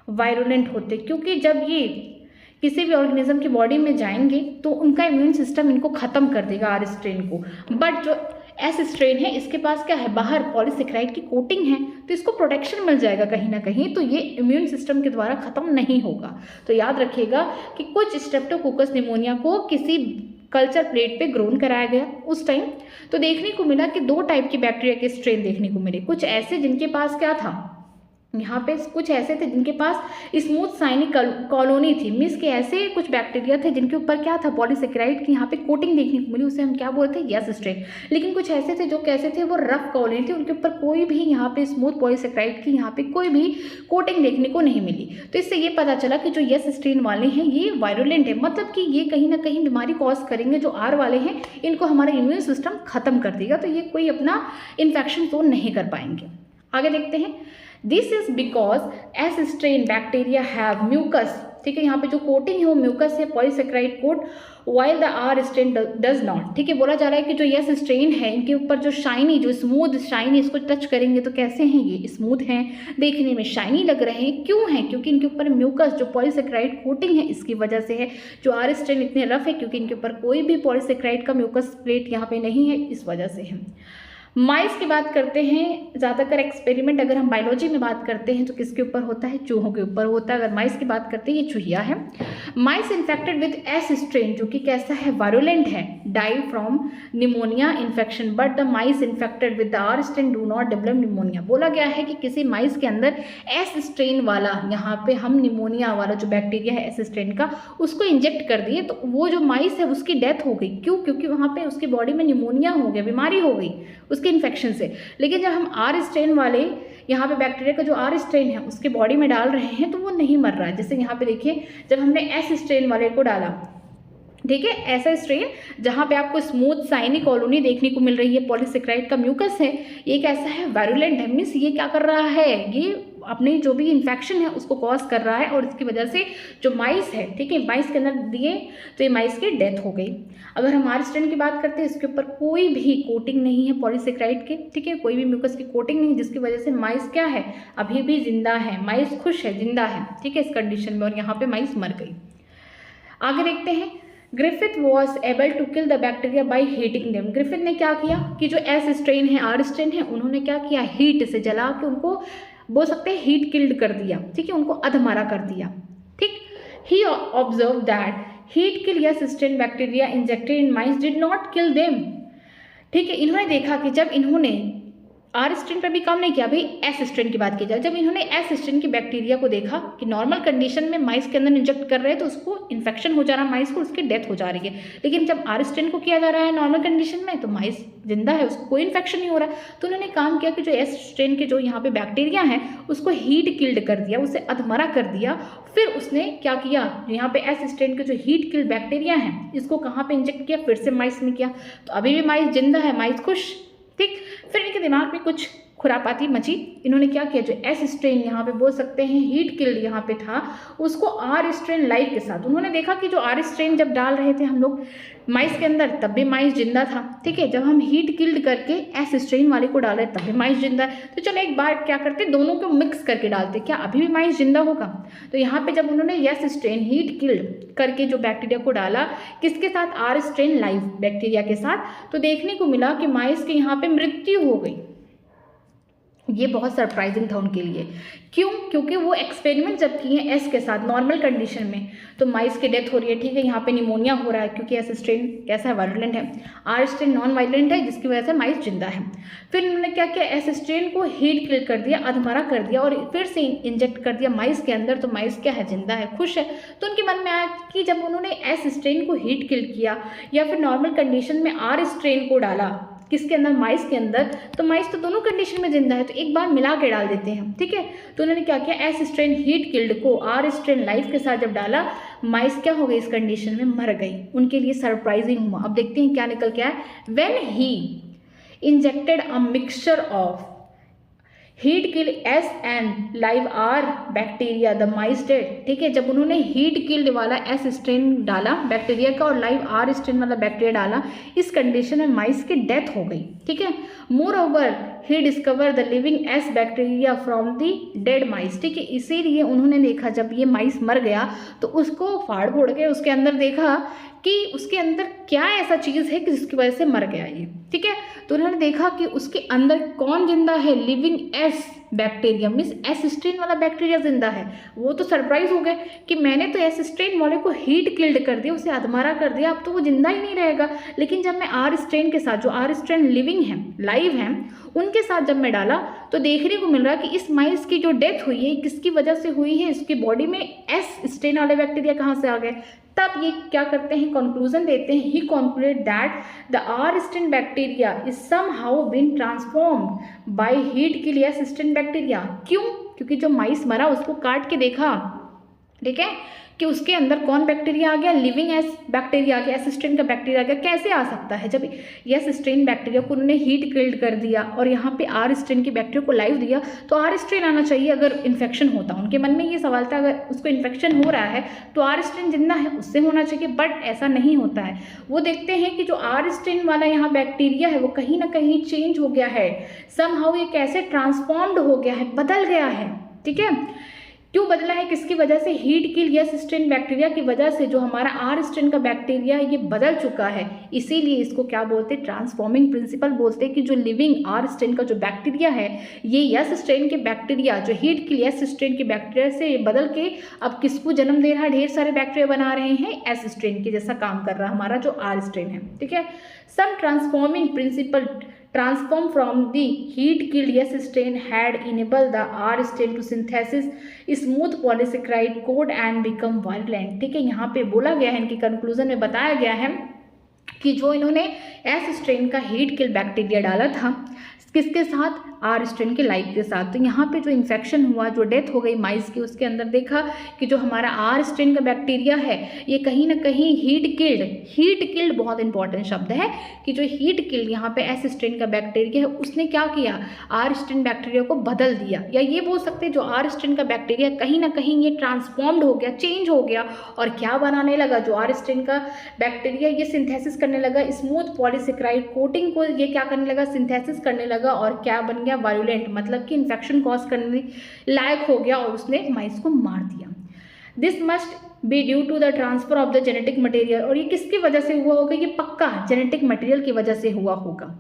Speaker 1: वायरुलेंट होते, क्योंकि जब ये किसी भी ऑर्गेनिज्म की बॉडी में जाएंगे तो उनका इम्यून सिस्टम इनको ख़त्म कर देगा आर स्ट्रेन को। बट जो एस स्ट्रेन है इसके पास क्या है, बाहर पॉलीसेक्राइड की कोटिंग है, तो इसको प्रोटेक्शन मिल जाएगा कहीं ना कहीं, तो ये इम्यून सिस्टम के द्वारा ख़त्म नहीं होगा। तो याद रखिएगा कि कुछ स्ट्रेप्टोकोकस निमोनिया को किसी कल्चर प्लेट पे ग्रोन कराया गया उस टाइम, तो देखने को मिला कि दो टाइप के बैक्टीरिया के स्ट्रेन देखने को मिले। कुछ ऐसे जिनके पास क्या था, यहाँ पे कुछ ऐसे थे जिनके पास स्मूथ साइनी कॉलोनी थी, मीन्स के ऐसे कुछ बैक्टीरिया थे जिनके ऊपर क्या था, पॉलीसेक्राइड की यहाँ पे कोटिंग देखने को मिली, उसे हम क्या बोलते हैं, यस स्ट्रेन। लेकिन कुछ ऐसे थे जो कैसे थे, वो रफ कॉलोनी थे, उनके ऊपर कोई भी यहाँ पे स्मूथ पॉलीसेक्राइड की यहाँ पे कोई भी कोटिंग देखने को नहीं मिली। तो इससे ये पता चला कि जो यस स्ट्रेन वाले हैं ये वायरुलेंट है, मतलब कि ये कहीं ना कहीं बीमारी कॉज करेंगे। जो आर वाले हैं इनको हमारा इम्यून सिस्टम खत्म कर देगा, तो ये कोई अपना इन्फेक्शन तो नहीं कर पाएंगे। आगे देखते हैं। This is because S strain bacteria have mucus, ठीक है, यहाँ पे जो कोटिंग है वो म्यूकस है, polysaccharide coat, while the R strain does not, ठीक है। बोला जा रहा है कि जो यस स्ट्रेन है इनके ऊपर जो शाइनी, जो स्मूथ शाइनी, इसको टच करेंगे तो कैसे हैं, ये स्मूथ हैं, देखने में शाइनी लग रहे हैं। क्यों हैं, क्योंकि इनके ऊपर म्यूकस जो पॉलीसेक्राइड कोटिंग है इसकी वजह से है। जो आर स्ट्रेन इतने रफ है क्योंकि इनके ऊपर कोई भी पॉलीसेक्राइड का म्यूकस प्लेट यहाँ पे नहीं है, इस वजह से है। माइस की बात करते हैं, ज़्यादातर एक्सपेरिमेंट अगर हम बायोलॉजी में बात करते हैं तो किसके ऊपर होता है, चूहों के ऊपर होता है। अगर माइस की बात करते हैं, ये चूहिया है। Mice infected with S strain, जो कि कैसा है, वायरुलेंट है, die from pneumonia infection, but the mice infected with the R strain do not develop pneumonia. बोला गया है कि किसी माइस के अंदर एस स्ट्रेन वाला, यहाँ पे हम निमोनिया वाला जो बैक्टीरिया है एस स्ट्रेन का, उसको इंजेक्ट कर दिए तो वो जो माइस है उसकी डेथ हो गई। क्यों? क्योंकि वहाँ पे उसकी बॉडी में निमोनिया हो गया, बीमारी हो गई उसके इन्फेक्शन से। लेकिन जब हम आर स्ट्रेन वाले यहाँ पे बैक्टीरिया का जो आर स्ट्रेन है उसके बॉडी में डाल रहे हैं तो वो नहीं मर रहा है। जैसे यहाँ पे देखिए, जब हमने एस स्ट्रेन वाले को डाला, ठीक है, ऐसा स्ट्रेन जहाँ पे आपको स्मूथ साइनी कॉलोनी देखने को मिल रही है, पॉलीसेक्राइड का म्यूकस है, ये कैसा है, वायरुलेंट है, मीन्स ये क्या कर रहा है, ये अपनी जो भी इन्फेक्शन है उसको कॉज कर रहा है और इसकी वजह से जो माइस है, ठीक है, माइस के अंदर दिए तो ये माइस की डेथ हो गई। अगर हम आर स्ट्रेन की बात करते हैं, इसके ऊपर कोई भी कोटिंग नहीं है पॉलीसेक्राइड के, ठीक है, कोई भी म्यूकस की कोटिंग नहीं, जिसकी वजह से माइस क्या है, अभी भी जिंदा है, माइस खुश है, जिंदा है, ठीक है, इस कंडीशन में, और यहाँ पे माइस मर गई। आगे देखते हैं, Griffith was able to kill the bacteria by heating them. Griffith ने क्या किया कि जो एस स्ट्रेन है, आर स्ट्रेन है, उन्होंने क्या किया, हीट से जला के उनको बोल सकते हैं हीट किल्ड कर दिया, ठीक है, उनको अधमरा कर दिया। ठीक, he observe that heat kill S strain bacteria injected in mice did not kill them. ठीक है, इन्होंने देखा कि जब इन्होंने आर स्ट्रेन पर भी काम नहीं किया, भाई एस स्ट्रेन की बात की जाए, जब इन्होंने एस स्ट्रेन की बैक्टीरिया को देखा कि नॉर्मल कंडीशन में माइस के अंदर इंजेक्ट कर रहे हैं तो उसको इन्फेक्शन हो जा रहा है, माइस को, उसकी डेथ हो जा रही है। लेकिन जब आर स्ट्रेन को किया जा रहा है नॉर्मल कंडीशन में तो माइस जिंदा है, उसको कोई इन्फेक्शन नहीं हो रहा। तो उन्होंने काम किया कि जो एस स्ट्रेन के जो यहाँ पे बैक्टीरिया हैं उसको हीट किल्ड कर दिया, उसे अधमरा कर दिया। फिर उसने क्या किया, यहाँ पे एस स्ट्रेन के जो हीट किल्ड बैक्टीरिया हैं इसको कहाँ पे इंजेक्ट किया, फिर से माइस ने किया, तो अभी भी माइस जिंदा है, माइस खुश। ठीक, फिर इनके दिमाग में कुछ खुरापाती मची, इन्होंने क्या किया, जो एस स्ट्रेन यहाँ पे बोल सकते हैं हीट किल्ड यहाँ पे था, उसको आर स्ट्रेन लाइव के साथ उन्होंने देखा कि जो आर स्ट्रेन जब डाल रहे थे हम लोग माइस के अंदर तब भी माइस जिंदा था। ठीक है, जब हम हीट किल्ड करके एस स्ट्रेन वाले को डाल रहे तब भी माइस जिंदा है। तो चलो एक बार क्या करते, दोनों को मिक्स करके डालते, क्या अभी भी माइस जिंदा होगा। तो यहाँ पे जब उन्होंने एस स्ट्रेन हीट किल्ड करके जो बैक्टीरिया को डाला, किसके साथ, आर स्ट्रेन लाइव बैक्टीरिया के साथ, तो देखने को मिला कि माइस के यहाँ पे मृत्यु हो गई। ये बहुत सरप्राइजिंग था उनके लिए। क्यों? क्योंकि वो एक्सपेरिमेंट जब किए हैं एस के साथ नॉर्मल कंडीशन में तो माइस की डेथ हो रही है, ठीक है, यहाँ पे निमोनिया हो रहा है क्योंकि एस स्ट्रेन कैसा है, वायलेंट है, आर स्ट्रेन नॉन वायलेंट है, जिसकी वजह से माइस जिंदा है। फिर उन्होंने क्या किया, एस स्ट्रेन को हीट किल कर दिया, अधमरा कर दिया और फिर से इंजेक्ट कर दिया माइस के अंदर, तो माइस क्या है, जिंदा है, खुश है। तो उनके मन में आया कि जब उन्होंने एस स्ट्रेन को हीट किल किया या फिर नॉर्मल कंडीशन में आर स्ट्रेन को डाला किसके अंदर, माइस के अंदर, तो माइस तो दोनों कंडीशन में जिंदा है, तो एक बार मिला के डाल देते हैं। ठीक है, तो उन्होंने क्या किया, एस स्ट्रेन हीट किल्ड को आर स्ट्रेन लाइफ के साथ जब डाला, माइस क्या हो गई, इस कंडीशन में मर गई। उनके लिए सरप्राइजिंग हुआ। अब देखते हैं क्या निकल के आया। When he injected a mixture of heat kill S and live R bacteria the mice dead. ठीक है, जब उन्होंने हीट किल्ड वाला एस स्ट्रेन डाला बैक्टीरिया का और लाइव आर स्ट्रेन वाला बैक्टीरिया डाला, इस कंडीशन में माइस की डेथ हो गई। ठीक है, moreover he discover the living S bacteria from the dead mice. ठीक है, इसीलिए उन्होंने देखा जब ये माइस मर गया तो उसको फाड़ फोड़ के उसके अंदर देखा कि उसके अंदर क्या ऐसा चीज़ है कि जिसकी वजह से मर गया ये। ठीक है, तो उन्होंने देखा कि उसके अंदर कौन जिंदा है, living S bacteria, means S strain वाला बैक्टीरिया जिंदा है। वो तो सरप्राइज हो गए कि मैंने तो एस स्ट्रेन वाले को हीट किल्ड कर दिया, उसे अधमरा कर दिया, अब तो वो जिंदा ही नहीं रहेगा। लेकिन जब मैं आर स्ट्रेन के साथ, जो आर स्ट्रेन लिविंग है, लाइव हैं, उनके साथ जब मैं डाला तो देखने को मिल रहा है कि इस माइस की जो डेथ हुई है किसकी वजह से हुई है, इसकी बॉडी में एस स्ट्रेन वाले बैक्टीरिया कहाँ से आ गए। तब ये क्या करते हैं, कंक्लूजन देते हैं, he concluded that the R strain bacteria is somehow been transformed by heat kill S strain bacteria. क्यों? क्योंकि जो माइस मरा उसको काट के देखा, ठीक है, कि उसके अंदर कौन बैक्टीरिया आ गया, लिविंग एस बैक्टीरिया आ गया, एस स्ट्रेन का बैक्टीरिया आ गया। कैसे आ सकता है, जब एस स्ट्रेन बैक्टीरिया को उन्होंने हीट किल्ड कर दिया और यहाँ पे आर स्ट्रेन की बैक्टीरिया को लाइव दिया, तो आर स्ट्रेन आना चाहिए अगर इन्फेक्शन होता। उनके मन में ये सवाल था, अगर उसको इन्फेक्शन हो रहा है तो आर स्ट्रेन जिंदा है, उससे होना चाहिए, बट ऐसा नहीं होता है। वो देखते हैं कि जो आर स्ट्रेन वाला यहाँ बैक्टीरिया है वो कहीं ना कहीं चेंज हो गया है, समहाउ ये कैसे ट्रांसफॉर्म्ड हो गया है, बदल गया है। ठीक है, क्यों बदला है, किसकी वजह से, heat kill yes strain bacteria की वजह से जो हमारा आर स्ट्रेन का बैक्टीरिया है ये बदल चुका है, इसीलिए इसको क्या बोलते हैं, ट्रांसफॉर्मिंग प्रिंसिपल बोलते हैं कि जो लिविंग आर स्ट्रेन का जो बैक्टीरिया है ये यस स्ट्रेन के बैक्टीरिया, जो हीट किल यस स्ट्रेन के बैक्टीरिया से बदल के अब किसको जन्म दे रहा है, ढेर सारे बैक्टीरिया बना रहे हैं एस स्ट्रेन के जैसा काम कर रहा है हमारा जो आर स्ट्रेन है। ठीक है, some transforming principle transform from the heat killed S strain had enabled the R strain to synthesis smooth polysaccharide coat and become virulent। ठीक है, यहाँ पे बोला गया है, इनके कंक्लूजन में बताया गया है कि जो इन्होंने एस स्ट्रेन का हीट किल बैक्टीरिया डाला था किसके साथ, आर स्ट्रेन के लाइफ के साथ, तो यहाँ पे जो इन्फेक्शन हुआ, जो डेथ हो गई माइस की, उसके अंदर देखा कि जो हमारा आर स्ट्रेन का बैक्टीरिया है ये कहीं ना कहीं हीट किल्ड बहुत इंपॉर्टेंट शब्द है कि जो हीट किल्ड यहाँ पे एस स्ट्रेन का बैक्टीरिया है उसने क्या किया, आर स्ट्रेन बैक्टीरिया को बदल दिया, या ये बोल सकते हैं जो आर स्ट्रेन का बैक्टीरिया कहीं ना कहीं ये ट्रांसफॉर्म्ड हो गया, चेंज हो गया और क्या बनाने लगा, जो आर स्ट्रेन का बैक्टीरिया ये सिंथेसिस करने लगा स्मूथ पॉलीसेक्राइड कोटिंग को, ये क्या करने लगा, सिंथेसिस करने लगा और क्या बन गया, वायलेंट, मतलब कि इन्फेक्शन कॉज करने लायक हो गया और उसने माइस को मार दिया। This must be due to the transfer of the genetic material, और ये किसकी वजह से हुआ होगा, ये पक्का जेनेटिक मटेरियल की वजह से हुआ होगा।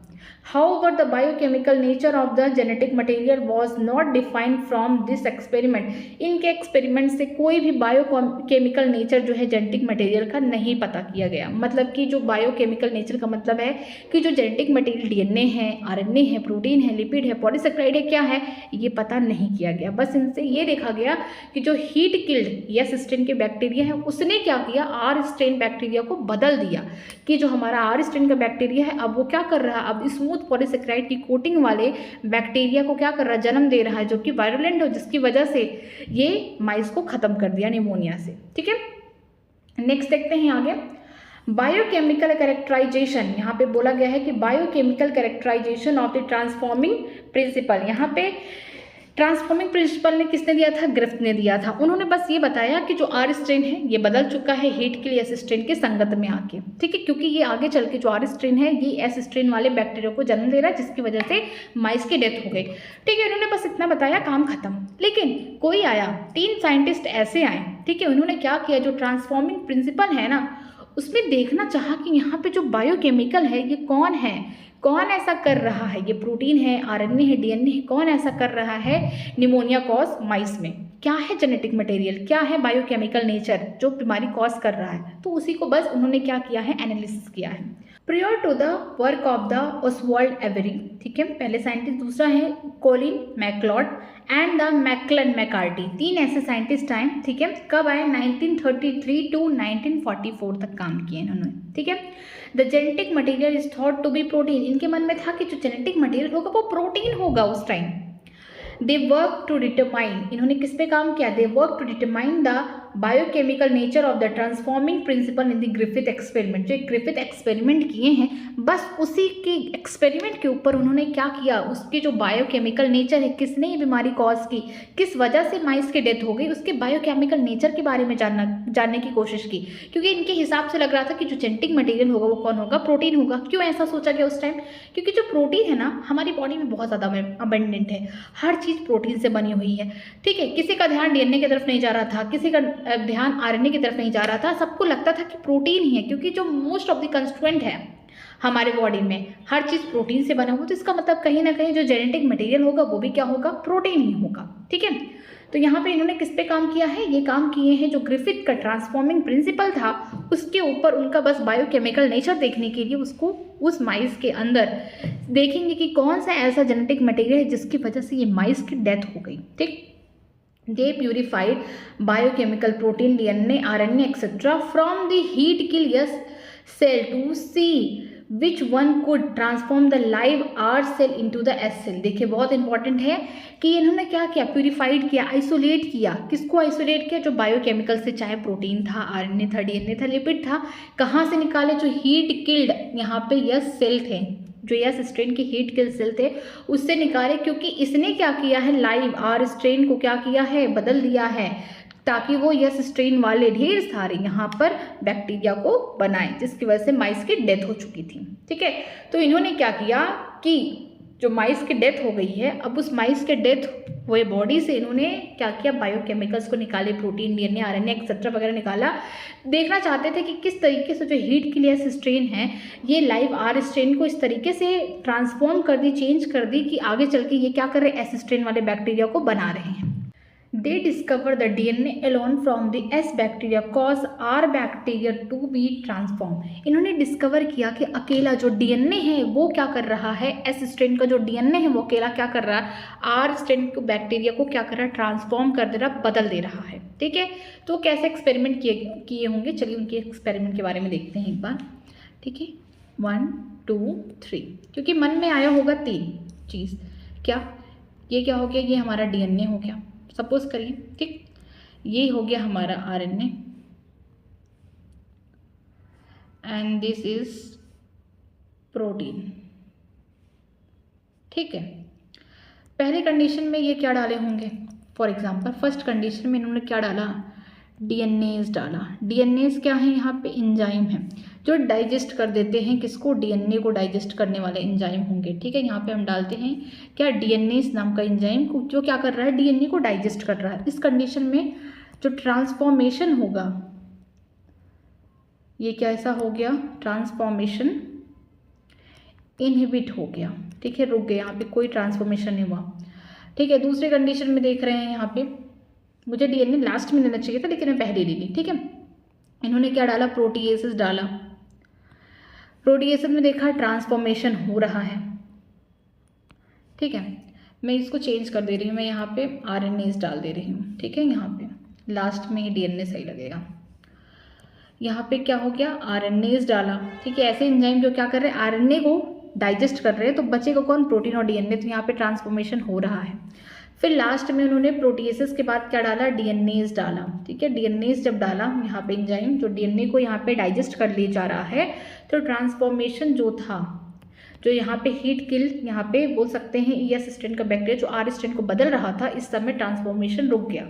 Speaker 1: However, the biochemical nature of the genetic material was not defined from this experiment। इनके एक्सपेरिमेंट से कोई भी बायोकेमिकल नेचर जो है जेनेटिक मटेरियल का नहीं पता किया गया, मतलब कि जो बायोकेमिकल नेचर का मतलब है कि जो जेनेटिक मटेरियल डीएनए है, आरएनए है, प्रोटीन है, लिपिड है, पॉलीसेक्राइड है, क्या है ये पता नहीं किया गया। बस इनसे ये देखा गया कि जो हीट किल्ड यस स्ट्रेन के बैक्टीरिया है उसने क्या किया, आर स्ट्रेन बैक्टीरिया को बदल दिया कि जो हमारा आर स्ट्रेन का बैक्टीरिया है अब वो क्या कर रहा है, अब स्मूथ पॉलीसेक्राइड की कोटिंग वाले बैक्टीरिया को क्या कर रहा है, जन्म दे रहा है जो कि वायरुलेंट हो, जिसकी वजह से ये माइस को खत्म कर दिया निमोनिया से। ठीक है, नेक्स्ट देखते हैं आगे, बायोकेमिकल कैरेक्टराइजेशन। यहाँ पे बोला गया है कि biochemical characterisation of the transforming principle. यहाँ पे ट्रांसफॉर्मिंग प्रिंसिपल ने किसने दिया था, ग्रिफ्थ ने दिया था। उन्होंने बस ये बताया कि जो आर स्ट्रेन है ये बदल चुका है हीट के लिए एस स्ट्रेन के संगत में आके। ठीक है, क्योंकि ये आगे चल के जो आर स्ट्रेन है ये एस स्ट्रेन वाले बैक्टीरिया को जन्म दे रहा है जिसकी वजह से माइस की डेथ हो गई। ठीक है, उन्होंने बस इतना बताया, काम खत्म। लेकिन कोई आया, 3 साइंटिस्ट ऐसे आए, ठीक है, उन्होंने क्या किया, जो ट्रांसफॉर्मिंग प्रिंसिपल है ना उसमें देखना चाहा कि यहाँ पे जो बायोकेमिकल है ये कौन है, कौन ऐसा कर रहा है, ये प्रोटीन है, आरएनए है, डीएनए है, कौन ऐसा कर रहा है निमोनिया कॉज माइस में, क्या है जेनेटिक मटेरियल, क्या है बायोकेमिकल नेचर जो बीमारी कॉज कर रहा है। तो उसी को बस उन्होंने क्या किया है, एनालिसिस किया है। Prior to the work of the Oswald Avery, ठीक है, पहले साइंटिस्ट, दूसरा है Colin MacLeod and the Maclyn McCarty, 3 ऐसे साइंटिस्ट आए। ठीक है, कब आए, 1933 टू 1944 तक काम किए इन्होंने। ठीक है, the genetic material is thought to be protein, इनके मन में था कि जो जेनेटिक मटेरियल होगा वो प्रोटीन होगा उस time. They work to determine, इन्होंने किस पे काम किया, they work to determine the biochemical nature of the transforming principle in the Griffith experiment. जो ग्रिफिथ एक्सपेरिमेंट किए हैं बस उसी के एक्सपेरिमेंट के ऊपर उन्होंने क्या किया, उसके जो बायोकेमिकल नेचर है, किसने ये बीमारी कॉज की, किस वजह से माइस की डेथ हो गई, उसके बायोकेमिकल नेचर के बारे में जानने की कोशिश की। क्योंकि इनके हिसाब से लग रहा था कि जो जेनेटिक मटेरियल होगा वो कौन होगा, प्रोटीन होगा। क्यों ऐसा सोचा गया उस टाइम, क्योंकि जो प्रोटीन है ना हमारी बॉडी में बहुत ज़्यादा अबंडेंट है, हर चीज़ प्रोटीन से बनी हुई है। ठीक है, किसी का ध्यान डीएनए की तरफ नहीं जा रहा था, किसी का ध्यान आरएनए की तरफ नहीं जा रहा था, सबको लगता था कि प्रोटीन ही है, क्योंकि जो मोस्ट ऑफ द कंस्टिट्यूएंट है हमारे बॉडी में हर चीज़ प्रोटीन से बना हुआ, तो इसका मतलब कहीं ना कहीं जो जेनेटिक मटेरियल होगा वो भी क्या होगा, प्रोटीन ही होगा। ठीक है, तो यहाँ पे इन्होंने किस पे काम किया है, ये काम किए हैं जो ग्रिफिथ का ट्रांसफॉर्मिंग प्रिंसिपल था उसके ऊपर, उनका बस बायोकेमिकल नेचर देखने के लिए उसको उस माइस के अंदर देखेंगे कि कौन सा ऐसा जेनेटिक मटेरियल है जिसकी वजह से ये माइस की डेथ हो गई। ठीक, they purified biochemical protein, DNA, RNA etc. from the heat kill yes cell to see which one could transform the live R cell into the S cell। देखिए बहुत इंपॉर्टेंट है कि इन्होंने क्या किया, प्यूरिफाइड किया, आइसोलेट किया। किसको आइसोलेट किया, जो बायोकेमिकल से, चाहे प्रोटीन था, आरएनए था, डीएनए था, लिपिड था, कहाँ से निकाले, जो हीट किल्ड यहाँ पे यस सेल थे, जो यस स्ट्रेन के हीट किल सेल थे उससे निकाले। क्योंकि इसने क्या किया है, लाइव आर स्ट्रेन को क्या किया है, बदल दिया है, ताकि वो यस स्ट्रेन वाले ढेर सारे यहाँ पर बैक्टीरिया को बनाए, जिसकी वजह से माइस की डेथ हो चुकी थी। ठीक है, तो इन्होंने क्या किया कि जो माइस की डेथ हो गई है, अब उस माइस के डेथ वो बॉडी से इन्होंने क्या किया, बायोकेमिकल्स को निकाले, प्रोटीन, डीएनए, आरएनए एक्सेट्रा वगैरह निकाला। देखना चाहते थे कि किस तरीके से जो हीट के लिए एस स्ट्रेन है ये लाइव आर स्ट्रेन को इस तरीके से ट्रांसफॉर्म कर दी, चेंज कर दी कि आगे चल के ये क्या कर रहे हैं, एस स्ट्रेन वाले बैक्टीरिया को बना रहे हैं। They discover the DNA alone from the S bacteria cause R bacteria to be transformed। इन्होंने डिस्कवर किया कि अकेला जो डीएनए है वो क्या कर रहा है, एस स्ट्रेन का जो डीएनए है वो अकेला क्या कर रहा है, आर स्ट्रेन को बैक्टीरिया को क्या कर रहा है, ट्रांसफॉर्म कर दे रहा, बदल दे रहा है। ठीक है, तो कैसे एक्सपेरिमेंट किए होंगे, चलिए उनके एक्सपेरिमेंट के बारे में देखते हैं एक बार। ठीक है, 1 2 3, क्योंकि मन में आया होगा 3 चीज़, क्या ये क्या हो गया, ये हमारा डीएनए हो गया सपोज करिए, ठीक, ये हो गया हमारा RNA and this is protein. ठीक है, पहले कंडीशन में ये क्या डाले होंगे, फॉर एग्जांपल फर्स्ट कंडीशन में इन्होंने क्या डाला, डीएनएस डाला। डीएनएस क्या है, यहाँ पे एंजाइम है जो डाइजेस्ट कर देते हैं किसको, डीएनए को डाइजेस्ट करने वाले एंजाइम होंगे। ठीक है, यहाँ पे हम डालते हैं क्या, डीएनएस नाम का एंजाइम को, जो क्या कर रहा है, डीएनए को डाइजेस्ट कर रहा है। इस कंडीशन में जो ट्रांसफॉर्मेशन होगा ये क्या ऐसा हो गया, ट्रांसफॉर्मेशन इनहिबिट हो गया। ठीक है, रुक गया, यहाँ पे कोई ट्रांसफॉर्मेशन नहीं हुआ। ठीक है, दूसरे कंडीशन में देख रहे हैं, यहाँ पे मुझे डीएनए लास्ट में लेना चाहिए था लेकिन मैं पहले ले ली। ठीक है, इन्होंने क्या डाला, प्रोटीएसेस डाला। प्रोटीएसेस में देखा ट्रांसफॉर्मेशन हो रहा है। ठीक है, मैं इसको चेंज कर दे रही हूँ, मैं यहाँ पे आरएनएस डाल दे रही हूँ। ठीक है, यहाँ पे लास्ट में डीएनए सही लगेगा। यहाँ पे क्या हो गया, आरएनएस डाला। ठीक है, ऐसे एंजाइम जो क्या कर रहे हैं, आरएनए को डाइजेस्ट कर रहे हैं, तो बचेगा कौन, प्रोटीन और डीएनए, तो यहाँ पे ट्रांसफॉर्मेशन हो रहा है। फिर लास्ट में उन्होंने प्रोटीएसेस के बाद क्या डाला, डीएनएस डाला। ठीक है, डीएनएस जब डाला यहाँ पे एंजाइम जो डीएनए को यहाँ पे डाइजेस्ट कर लिया जा रहा है, तो ट्रांसफॉर्मेशन जो था, जो यहाँ पे हीट किल, यहाँ पे बोल सकते हैं एस स्ट्रेन का बैक्टीरिया जो आर स्ट्रेन को बदल रहा था, इस समय ट्रांसफॉर्मेशन रुक गया।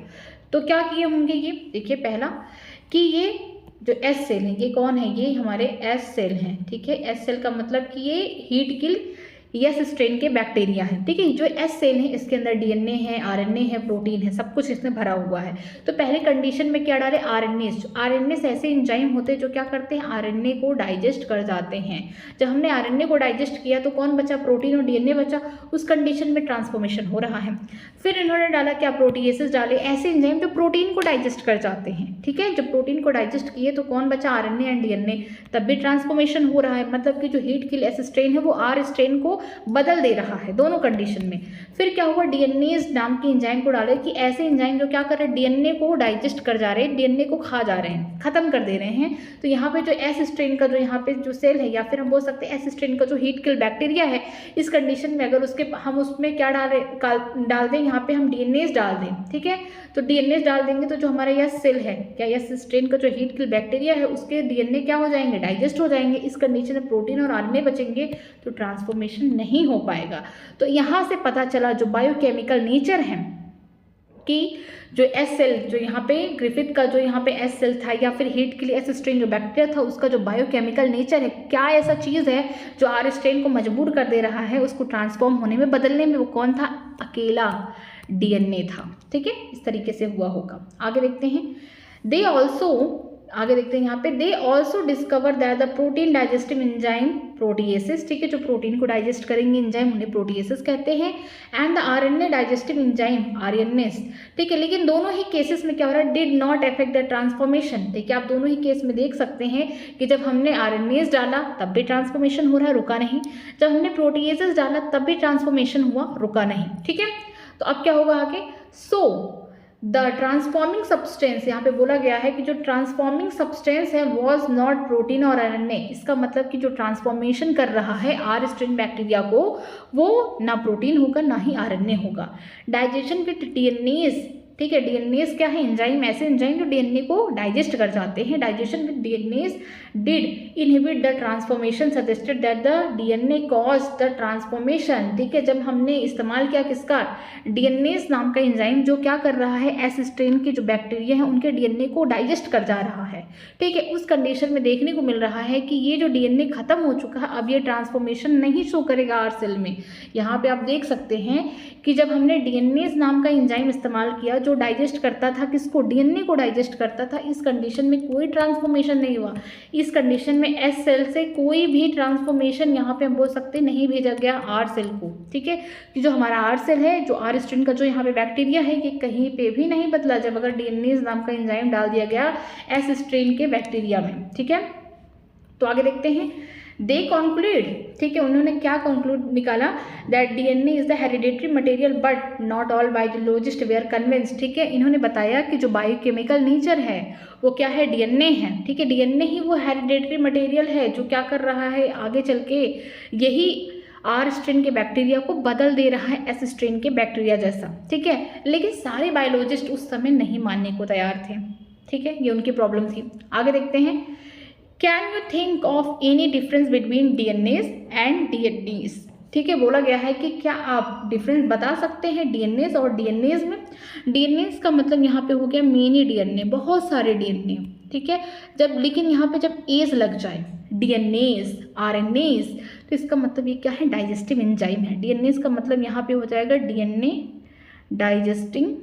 Speaker 1: तो क्या किए होंगे ये, देखिए पहला कि ये जो एस सेल है, ये कौन है, ये हमारे एस सेल हैं। ठीक है, एस सेल का मतलब कि ये हीट किल एस स्ट्रेन के बैक्टीरिया है। ठीक है, जो एस सेल है इसके अंदर डीएनए है, आरएनए है, प्रोटीन है, सब कुछ इसमें भरा हुआ है। तो पहले कंडीशन में क्या डाले, आरएनएस। आरएनएस ऐसे एंजाइम होते हैं जो क्या करते हैं, आरएनए को डाइजेस्ट कर जाते हैं। जब हमने आरएनए को डाइजेस्ट किया तो कौन बचा, प्रोटीन और डीएनए बचा। उस कंडीशन में ट्रांसफॉर्मेशन हो रहा है। फिर इन्होंने डाला क्या, प्रोटीएसेस डाले, ऐसे एंजाइम जो प्रोटीन को डाइजेस्ट कर जाते हैं। ठीक है, जब प्रोटीन को डाइजेस्ट किए तो कौन बचा, आरएनए एंड डीएनए, तब भी ट्रांसफॉर्मेशन हो रहा है। मतलब कि जो हीट किल एस स्ट्रेन है वो आर स्ट्रेन को बदल दे रहा है दोनों कंडीशन में। फिर क्या हुआ, डीएनएस नाम की एंजाइम को डाले कि ऐसे एंजाइम जो क्या कर रहे हैं, डीएनए को डाइजेस्ट कर जा रहे हैं, डीएनए को खा जा रहे हैं, खत्म कर दे रहे हैं। तो यहाँ पे जो एस स्ट्रेन का जो यहाँ पे जो सेल है, या फिर हम बोल सकते हैं एस स्ट्रेन का जो हीट किल बैक्टीरिया है, इस कंडीशन में अगर उसके हम उसमें क्या डाल दें, यहाँ पे हम डीएनएस डाल दें। ठीक है, तो डीएनएस डाल देंगे तो जो हमारा यह सेल है, क्या एस स्ट्रेन का जो हीट किल बैक्टीरिया है, उसके डीएनए क्या हो जाएंगे, डाइजेस्ट हो जाएंगे। इस कंडीशन में प्रोटीन और आरएनए बचेंगे, तो ट्रांसफॉर्मेशन नहीं हो पाएगा। तो यहाँ से पता चला जो बायोकेमिकल नेचर है कि जो एस सेल, जो यहाँ पे ग्रिफिथ का जो यहाँ पे एस सेल था, या फिर हीट के लिए एस स्ट्रेन जो बैक्टीरिया था, उसका जो बायोकेमिकल नेचर है, क्या ऐसा चीज़ है जो आर स्ट्रेन को मजबूर कर दे रहा है उसको ट्रांसफॉर्म होने में, बदलने में, वो कौन था, अकेला डीएनए था। ठीक है, इस तरीके से हुआ होगा। आगे देखते हैं, आगे देखते हैं यहाँ पे, they also discover that the protein digestive enzyme proteases. ठीक है, जो प्रोटीन को डाइजेस्ट करेंगे एंजाइम उन्हें प्रोटीएसेस कहते हैं, and the RNA digestive enzyme RNS. ठीक है, लेकिन दोनों ही केसेस में क्या हो रहा है, did not affect the transformation. ठीक है, आप दोनों ही केस में देख सकते हैं कि जब हमने आरएनएस डाला तब भी ट्रांसफॉर्मेशन हो रहा है, रुका नहीं। जब हमने प्रोटीएसेस डाला तब भी ट्रांसफॉर्मेशन हुआ, रुका नहीं। ठीक है, तो अब क्या होगा आगे, सो द ट्रांसफॉर्मिंग सब्सटेंस, यहाँ पे बोला गया है कि जो ट्रांसफॉर्मिंग सब्सटेंस है वॉज नॉट प्रोटीन और आरएनए। इसका मतलब कि जो ट्रांसफॉर्मेशन कर रहा है आर स्ट्रेन बैक्टीरिया को, वो ना प्रोटीन होगा ना ही आरएनए होगा। डाइजेशन विद डीएनएस ठीक है। डीएनएस क्या है? एंजाइम, ऐसे एंजाइम जो डीएनए को डाइजेस्ट कर जाते हैं। Digestion with DNS did inhibit the transformation, suggested that the DNA cause the transformation. ठीक है, जब हमने इस्तेमाल किया किसका? डीएनएस नाम का एंजाइम, जो क्या कर रहा है? एस स्ट्रेन के जो बैक्टीरिया हैं उनके डीएनए को डाइजेस्ट कर जा रहा है। ठीक है, उस कंडीशन में देखने को मिल रहा है कि ये जो डीएनए खत्म हो चुका है, अब ये ट्रांसफॉर्मेशन नहीं शो करेगा आर सेल में। यहाँ पे आप देख सकते हैं कि जब हमने डीएनएस नाम का एंजाइम इस्तेमाल किया जो डाइजेस्ट करता था किसको? डीएनए को डाइजेस्ट करता था, इस कंडीशन में कोई ट्रांसफॉर्मेशन नहीं हुआ। इस कंडीशन में एस सेल से कोई भी ट्रांसफॉर्मेशन यहाँ पे हम बोल सकते नहीं भेजा गया आर सेल को। ठीक है, कि जो हमारा आर सेल है, जो आर स्ट्रेन का जो यहाँ पे बैक्टीरिया है, ये कहीं पे भी नहीं बदला जब अगर डीएनएस नाम का एंजाइम डाल दिया गया एस स्ट्रेन के बैक्टीरिया में। ठीक है, तो आगे देखते हैं। दे कॉन्क्लूड, ठीक है, उन्होंने क्या कॉन्क्लूड निकाला? That DNA is the hereditary material but not all biologist were convinced. ठीक है, इन्होंने बताया कि जो बायोकेमिकल नेचर है वो क्या है? डीएनए है। ठीक है, डीएनए ही वो हेरिडेटरी मटेरियल है जो क्या कर रहा है? आगे चल के यही आर स्ट्रेन के बैक्टीरिया को बदल दे रहा है एस स्ट्रेन के बैक्टीरिया जैसा। ठीक है, लेकिन सारे बायोलॉजिस्ट उस समय नहीं मानने को तैयार थे। ठीक है, ये उनकी प्रॉब्लम थी। आगे देखते हैं। Can you think of any difference between DNS and DNS? ठीक है, बोला गया है कि क्या आप डिफरेंस बता सकते हैं डीएनएस और डीएनएस में? डीएनएस का मतलब यहाँ पे हो गया मेनी डीएनए, बहुत सारे डीएनए। ठीक है, जब लेकिन यहाँ पे जब एज लग जाए डीएनएस, आरएनएस, तो इसका मतलब ये क्या है? डाइजेस्टिव एंजाइम है। डीएनएस का मतलब यहाँ पे हो जाएगा डीएनए डाइजेस्टिंग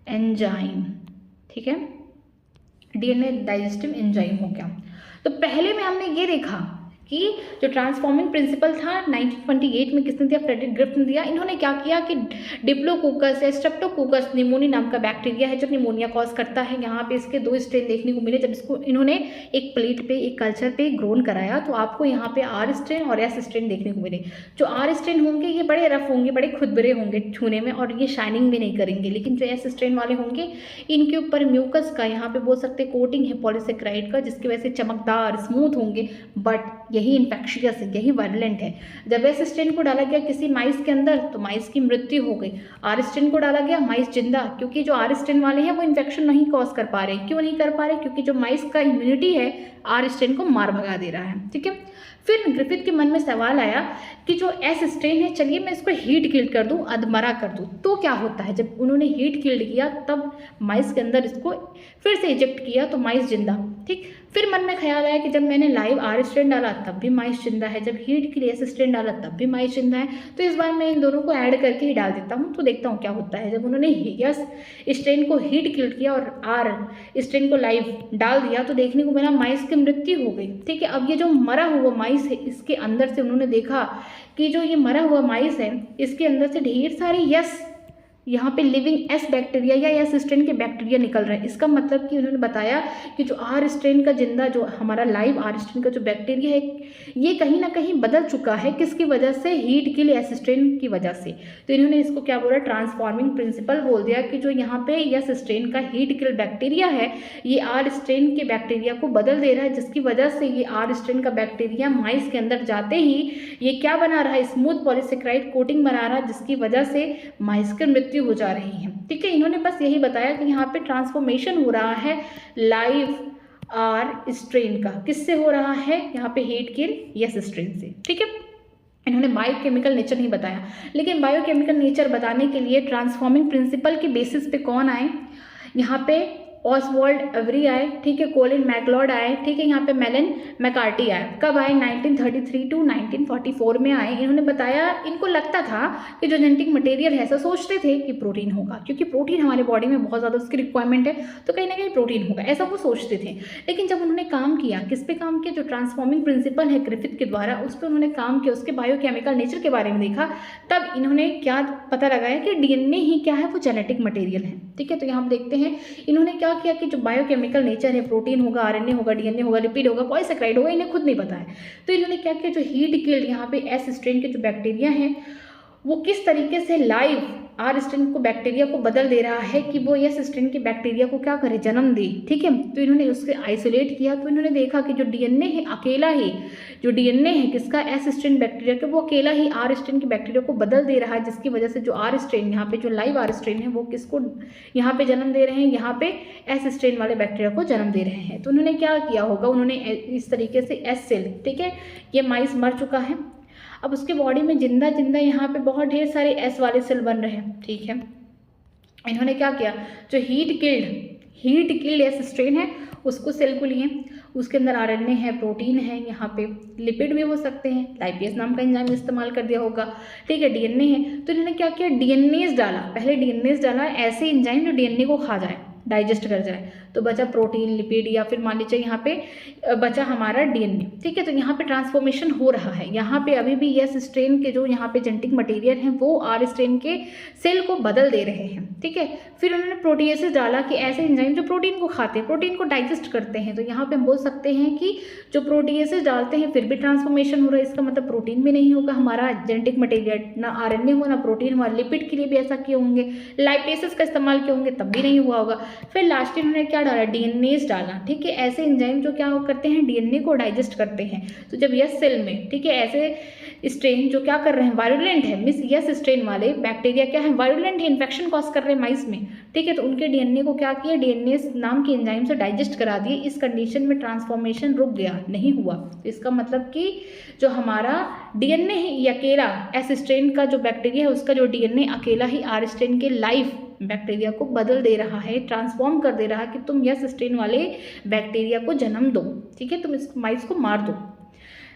Speaker 1: एंजाइम। ठीक है, डीएनए डाइजेस्टिव एंजाइम हो गया। तो पहले में हमने ये देखा कि जो ट्रांसफॉर्मिंग प्रिंसिपल था 1928 में किसने दिया? फ्रेडरिक ग्रिफ्थ ने दिया। इन्होंने क्या किया कि डिप्लोकोकस या स्ट्रेप्टोकोकस निमोनिया नाम का बैक्टीरिया है जो निमोनिया कॉज करता है। यहाँ पे इसके 2 स्ट्रेन देखने को मिले। जब इसको इन्होंने एक प्लेट पे, एक कल्चर पे ग्रोन कराया तो आपको यहाँ पे आर स्ट्रेन और एस स्ट्रेन देखने को मिले। जो आर स्ट्रेन होंगे ये बड़े रफ होंगे, बड़े खुरदरे होंगे छूने में और ये शाइनिंग भी नहीं करेंगे। लेकिन जो एस स्ट्रेन वाले होंगे इनके ऊपर म्यूकस का यहाँ पे बोल सकते कोटिंग है पॉलीसेकेराइड का, जिसकी वजह से चमकदार स्मूथ होंगे, बट यही इन्फेक्शियस है, यही वायलेंट है। जब एस स्ट्रेन को डाला गया किसी माइस के अंदर तो माइस की मृत्यु हो गई। आर स्ट्रेन को डाला गया, माइस जिंदा, क्योंकि जो आर स्ट्रेन वाले हैं वो इन्फेक्शन नहीं कॉज कर पा रहे। क्यों नहीं कर पा रहे? क्योंकि जो माइस का इम्यूनिटी है आर स्ट्रेन को मार भगा दे रहा है। ठीक है, फिर ग्रिफिथ के मन में सवाल आया कि जो एस स्ट्रेन है, चलिए मैं इसको हीट किल कर दूं, अधमरा कर दूं, तो क्या होता है? जब उन्होंने हीट किल्ड किया तब माइस के अंदर इसको फिर से इजेक्ट किया तो माइस जिंदा। ठीक, फिर मन में ख्याल आया कि जब मैंने लाइव आर स्ट्रेन डाला तब भी माइस जिंदा है, जब हीट के लिए एस स्ट्रेन डाला तब भी माइस जिंदा है, तो इस बार मैं इन दोनों को ऐड करके ही डाल देता हूँ तो देखता हूँ क्या होता है। जब उन्होंने यस स्ट्रेन को हीट किल किया और आर स्ट्रेन को लाइव डाल दिया तो देखने को मिला माइस की मृत्यु हो गई। ठीक है, अब ये जो मरा हुआ माइस है इसके अंदर से उन्होंने देखा कि जो ये मरा हुआ माइस है इसके अंदर से ढेर सारी यस यहाँ पे लिविंग एस बैक्टीरिया या एस स्ट्रेन के बैक्टीरिया निकल रहे हैं। इसका मतलब कि उन्होंने बताया कि जो आर स्ट्रेन का जिंदा, जो हमारा लाइव आर स्ट्रेन का जो बैक्टीरिया है ये कहीं ना कहीं बदल चुका है। किसकी वजह से? हीट किल एस स्ट्रेन की वजह से। तो इन्होंने इसको क्या बोला? ट्रांसफॉर्मिंग प्रिंसिपल बोल दिया कि जो यहाँ पे एस स्ट्रेन का हीट किल बैक्टीरिया है ये आर स्ट्रेन के बैक्टीरिया को बदल दे रहा है, जिसकी वजह से ये आर स्ट्रेन का बैक्टीरिया माइस के अंदर जाते ही ये क्या बना रहा है? स्मूथ पॉलीसेकेराइड कोटिंग बना रहा है, जिसकी वजह से माइस की मृत्यु हो जा रही है। ठीक है, इन्होंने बस यही बताया कि यहाँ पे ट्रांसफॉर्मेशन हो रहा है लाइव आर स्ट्रेन का। किससे हो रहा है? यहाँ पे हीट किल एस स्ट्रेन से। ठीक है, इन्होंने बायोकेमिकल नेचर नहीं बताया, लेकिन बायोकेमिकल नेचर बताने के लिए ट्रांसफॉर्मिंग प्रिंसिपल के बेसिस पे कौन आए? यहाँ पे ऑसवाल्ड एवरी आए। ठीक है, कोलिन मैकलॉड आए। ठीक है, यहाँ पे मेलन मैकार्टी आए। कब आए? 1933 टू 1944 में आए। इन्होंने बताया, इनको लगता था कि जो जेनेटिक मटेरियल है, ऐसा सोचते थे कि प्रोटीन होगा, क्योंकि प्रोटीन हमारे बॉडी में बहुत ज़्यादा उसकी रिक्वायरमेंट है, तो कहीं ना कहीं प्रोटीन होगा, ऐसा वो सोचते थे। लेकिन जब उन्होंने काम किया, किस पे काम किया? जो ट्रांसफॉर्मिंग प्रिंसिपल है ग्रिफिथ के द्वारा, उस पर उन्होंने काम किया, उसके बायोकेमिकल नेचर के बारे में देखा, तब इन्होंने क्या पता लगाया कि डीएनए ही क्या है? वो जेनेटिक मटेरियल है। ठीक है, तो यहाँ हम देखते हैं इन्होंने क्या किया कि जो बायोकेमिकल नेचर है, प्रोटीन होगा, आरएनए होगा, डीएनए होगा, लिपिड होगा, पॉलीसेकेराइड होगा, इन्हें खुद नहीं पता है। तो इन्होंने क्या किया? जो हीट किल्ड यहाँ पे एस स्ट्रेन के जो बैक्टीरिया हैं वो किस तरीके से लाइव आर स्ट्रेन को बैक्टीरिया को बदल दे रहा है कि वो एस स्ट्रेन की बैक्टीरिया को क्या करे, जन्म दे। ठीक है, तो इन्होंने उसके आइसोलेट किया, तो इन्होंने देखा कि जो डीएनए है अकेला ही, जो डीएनए है किसका, एस स्ट्रेन बैक्टीरिया के, वो अकेला ही आर स्ट्रेन की बैक्टीरिया को बदल दे रहा है, जिसकी वजह से जो आर स्ट्रेन यहाँ पे जो लाइव आर स्ट्रेन है वो किसको यहाँ पे जन्म दे रहे हैं, यहाँ पे एस स्ट्रेन वाले बैक्टीरिया को जन्म दे रहे हैं। तो उन्होंने क्या किया होगा, उन्होंने इस तरीके से एस सेल, ठीक है, ये माइस मर चुका है, अब उसके बॉडी में जिंदा जिंदा यहाँ पे बहुत ढेर सारे एस वाले सेल बन रहे हैं। ठीक है, इन्होंने क्या किया, जो हीट किल्ड एस स्ट्रेन है उसको सेल को लिए, उसके अंदर आरएनए है, प्रोटीन है, यहाँ पे लिपिड भी हो सकते हैं, लाइपेज नाम का एंजाइम इस्तेमाल कर दिया होगा। ठीक है, डीएनए है, तो इन्होंने क्या किया, डीएनएज डाला, पहले डीएनएज डाला, ऐसे एंजाइम जो डीएनए को खा जाए, डाइजेस्ट कर जाए, तो बचा प्रोटीन, लिपिड, या फिर मान लीजिए यहाँ पे बचा हमारा डीएनए। ठीक है, तो यहाँ पे ट्रांसफॉर्मेशन हो रहा है, यहाँ पे अभी भी एस स्ट्रेन के जो यहाँ पे जेनेटिक मटेरियल हैं वो आर स्ट्रेन के सेल को बदल दे रहे हैं। ठीक है, फिर उन्होंने प्रोटीएसेस डाला कि ऐसे एंजाइम जो प्रोटीन को खाते हैं, प्रोटीन को डाइजेस्ट करते हैं, तो यहाँ पे हम बोल सकते हैं कि जो प्रोटीएसेस डालते हैं फिर भी ट्रांसफॉर्मेशन हो रहा है, इसका मतलब प्रोटीन भी नहीं होगा हमारा जेनेटिक मटेरियल, ना आरएनए हो ना प्रोटीन हुआ, लिपिड के लिए भी ऐसा किए होंगे, लाइपेसेस का इस्तेमाल किए होंगे तब भी नहीं हुआ होगा। फिर लास्ट इन्होंने क्या डाला, डीएनएज डाला। ठीक है, ऐसे एंजाइम जो क्या करते हैं, डीएनए को डाइजेस्ट करते हैं, तो जब यस सेल में, ठीक है, ऐसे स्ट्रेन जो क्या कर रहे हैं, वायरुलेंट है, मिस यस स्ट्रेन वाले बैक्टीरिया क्या है, वायरुलेंट है, इन्फेक्शन कॉज कर रहे हैं माइस में। ठीक है, तो उनके डीएनए को क्या किया, डीएनए नाम के एंजाइम से डाइजेस्ट करा दिए, इस कंडीशन में ट्रांसफॉर्मेशन रुक गया, नहीं हुआ। तो इसका मतलब कि जो हमारा डीएनए है ये अकेला, एस स्ट्रेन का जो बैक्टीरिया है उसका जो डीएनए अकेला ही आर स्ट्रेन के लाइव बैक्टीरिया को बदल दे रहा है, ट्रांसफॉर्म कर दे रहा है कि तुम यस स्ट्रेन वाले बैक्टीरिया को जन्म दो। ठीक है, तुम इस माइस को मार दो।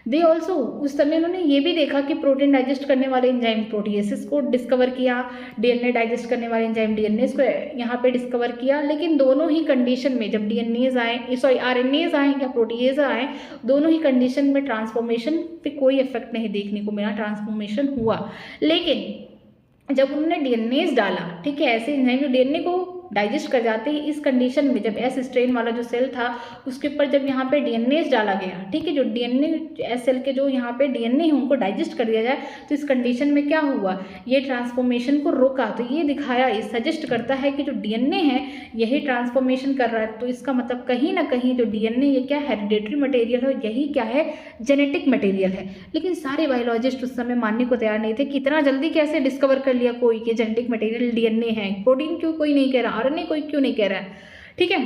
Speaker 1: दे ऑल्सो, उस समय उन्होंने ये भी देखा कि प्रोटीन डाइजेस्ट करने वाले एंजाइम प्रोटीएसिस को डिस्कवर किया, डीएनए डाइजेस्ट करने वाले एंजाइम डीएनए को यहाँ पे डिस्कवर किया, लेकिन दोनों ही कंडीशन में जब डीएनएज आए, सॉरी आरएनएज आए या प्रोटीएज आए, दोनों ही कंडीशन में ट्रांसफॉर्मेशन पे कोई इफेक्ट नहीं देखने को मिला, ट्रांसफॉर्मेशन हुआ। लेकिन जब उन्होंने डीएनएज डाला, ठीक है, ऐसे एंजाइम जो डीएनए को डाइजेस्ट कर जाते हैं, इस कंडीशन में जब एस स्ट्रेन वाला जो सेल था उसके ऊपर जब यहाँ पे डीएनएज डाला गया, ठीक है, जो डीएनए एस सेल के जो यहाँ पे डीएनए है उनको डाइजेस्ट कर दिया जाए, तो इस कंडीशन में क्या हुआ, ये ट्रांसफॉर्मेशन को रोका। तो ये दिखाया, ये सजेस्ट करता है कि जो डीएनए है यही ट्रांसफॉर्मेशन कर रहा है, तो इसका मतलब कहीं ना कहीं जो डीएनए ये क्या हेरिडेटरी मटेरियल है, यही क्या है, जेनेटिक मटेरियल है। लेकिन सारे बायोलॉजिस्ट उस समय मानने को तैयार नहीं थे कि इतना जल्दी कैसे डिस्कवर कर लिया कोई कि जेनेटिक मटेरियल डीएनए है, प्रोटीन क्यों कोई नहीं कह रहा, आरएनए कोई क्यों नहीं कह रहा है। ठीक है,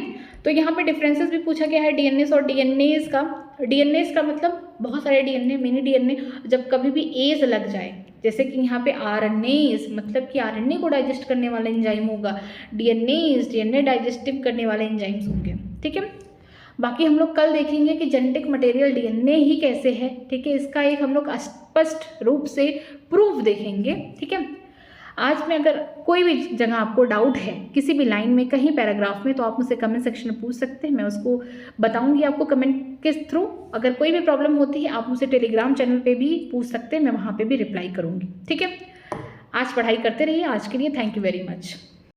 Speaker 1: तो यहाँ पे डिफरेंसेस भी पूछा गया है डीएनएस और डीएनएज का। डीएनएस का मतलब बहुत सारे डीएनए, मिनी डीएनए, जब कभी भी एज लग जाए, जैसे कि यहाँ पे आरएनएज मतलब कि आरएनए को डाइजेस्ट करने वाला एंजाइम होगा, डीएनएज डीएनए डाइजेस्टिव करने वाले एंजाइम्स होंगे। ठीक है, बाकी हम लोग कल देखेंगे कि जेनेटिक मटेरियल डीएनए ही कैसे है। ठीक है, इसका एक हम लोग स्पष्ट रूप से प्रूफ देखेंगे। ठीक है, आज में अगर कोई भी जगह आपको डाउट है किसी भी लाइन में, कहीं पैराग्राफ में, तो आप मुझसे कमेंट सेक्शन में पूछ सकते हैं, मैं उसको बताऊंगी आपको कमेंट के थ्रू। अगर कोई भी प्रॉब्लम होती है आप मुझसे टेलीग्राम चैनल पे भी पूछ सकते हैं, मैं वहाँ पे भी रिप्लाई करूँगी। ठीक है, आज पढ़ाई करते रहिए। आज के लिए थैंक यू वेरी मच।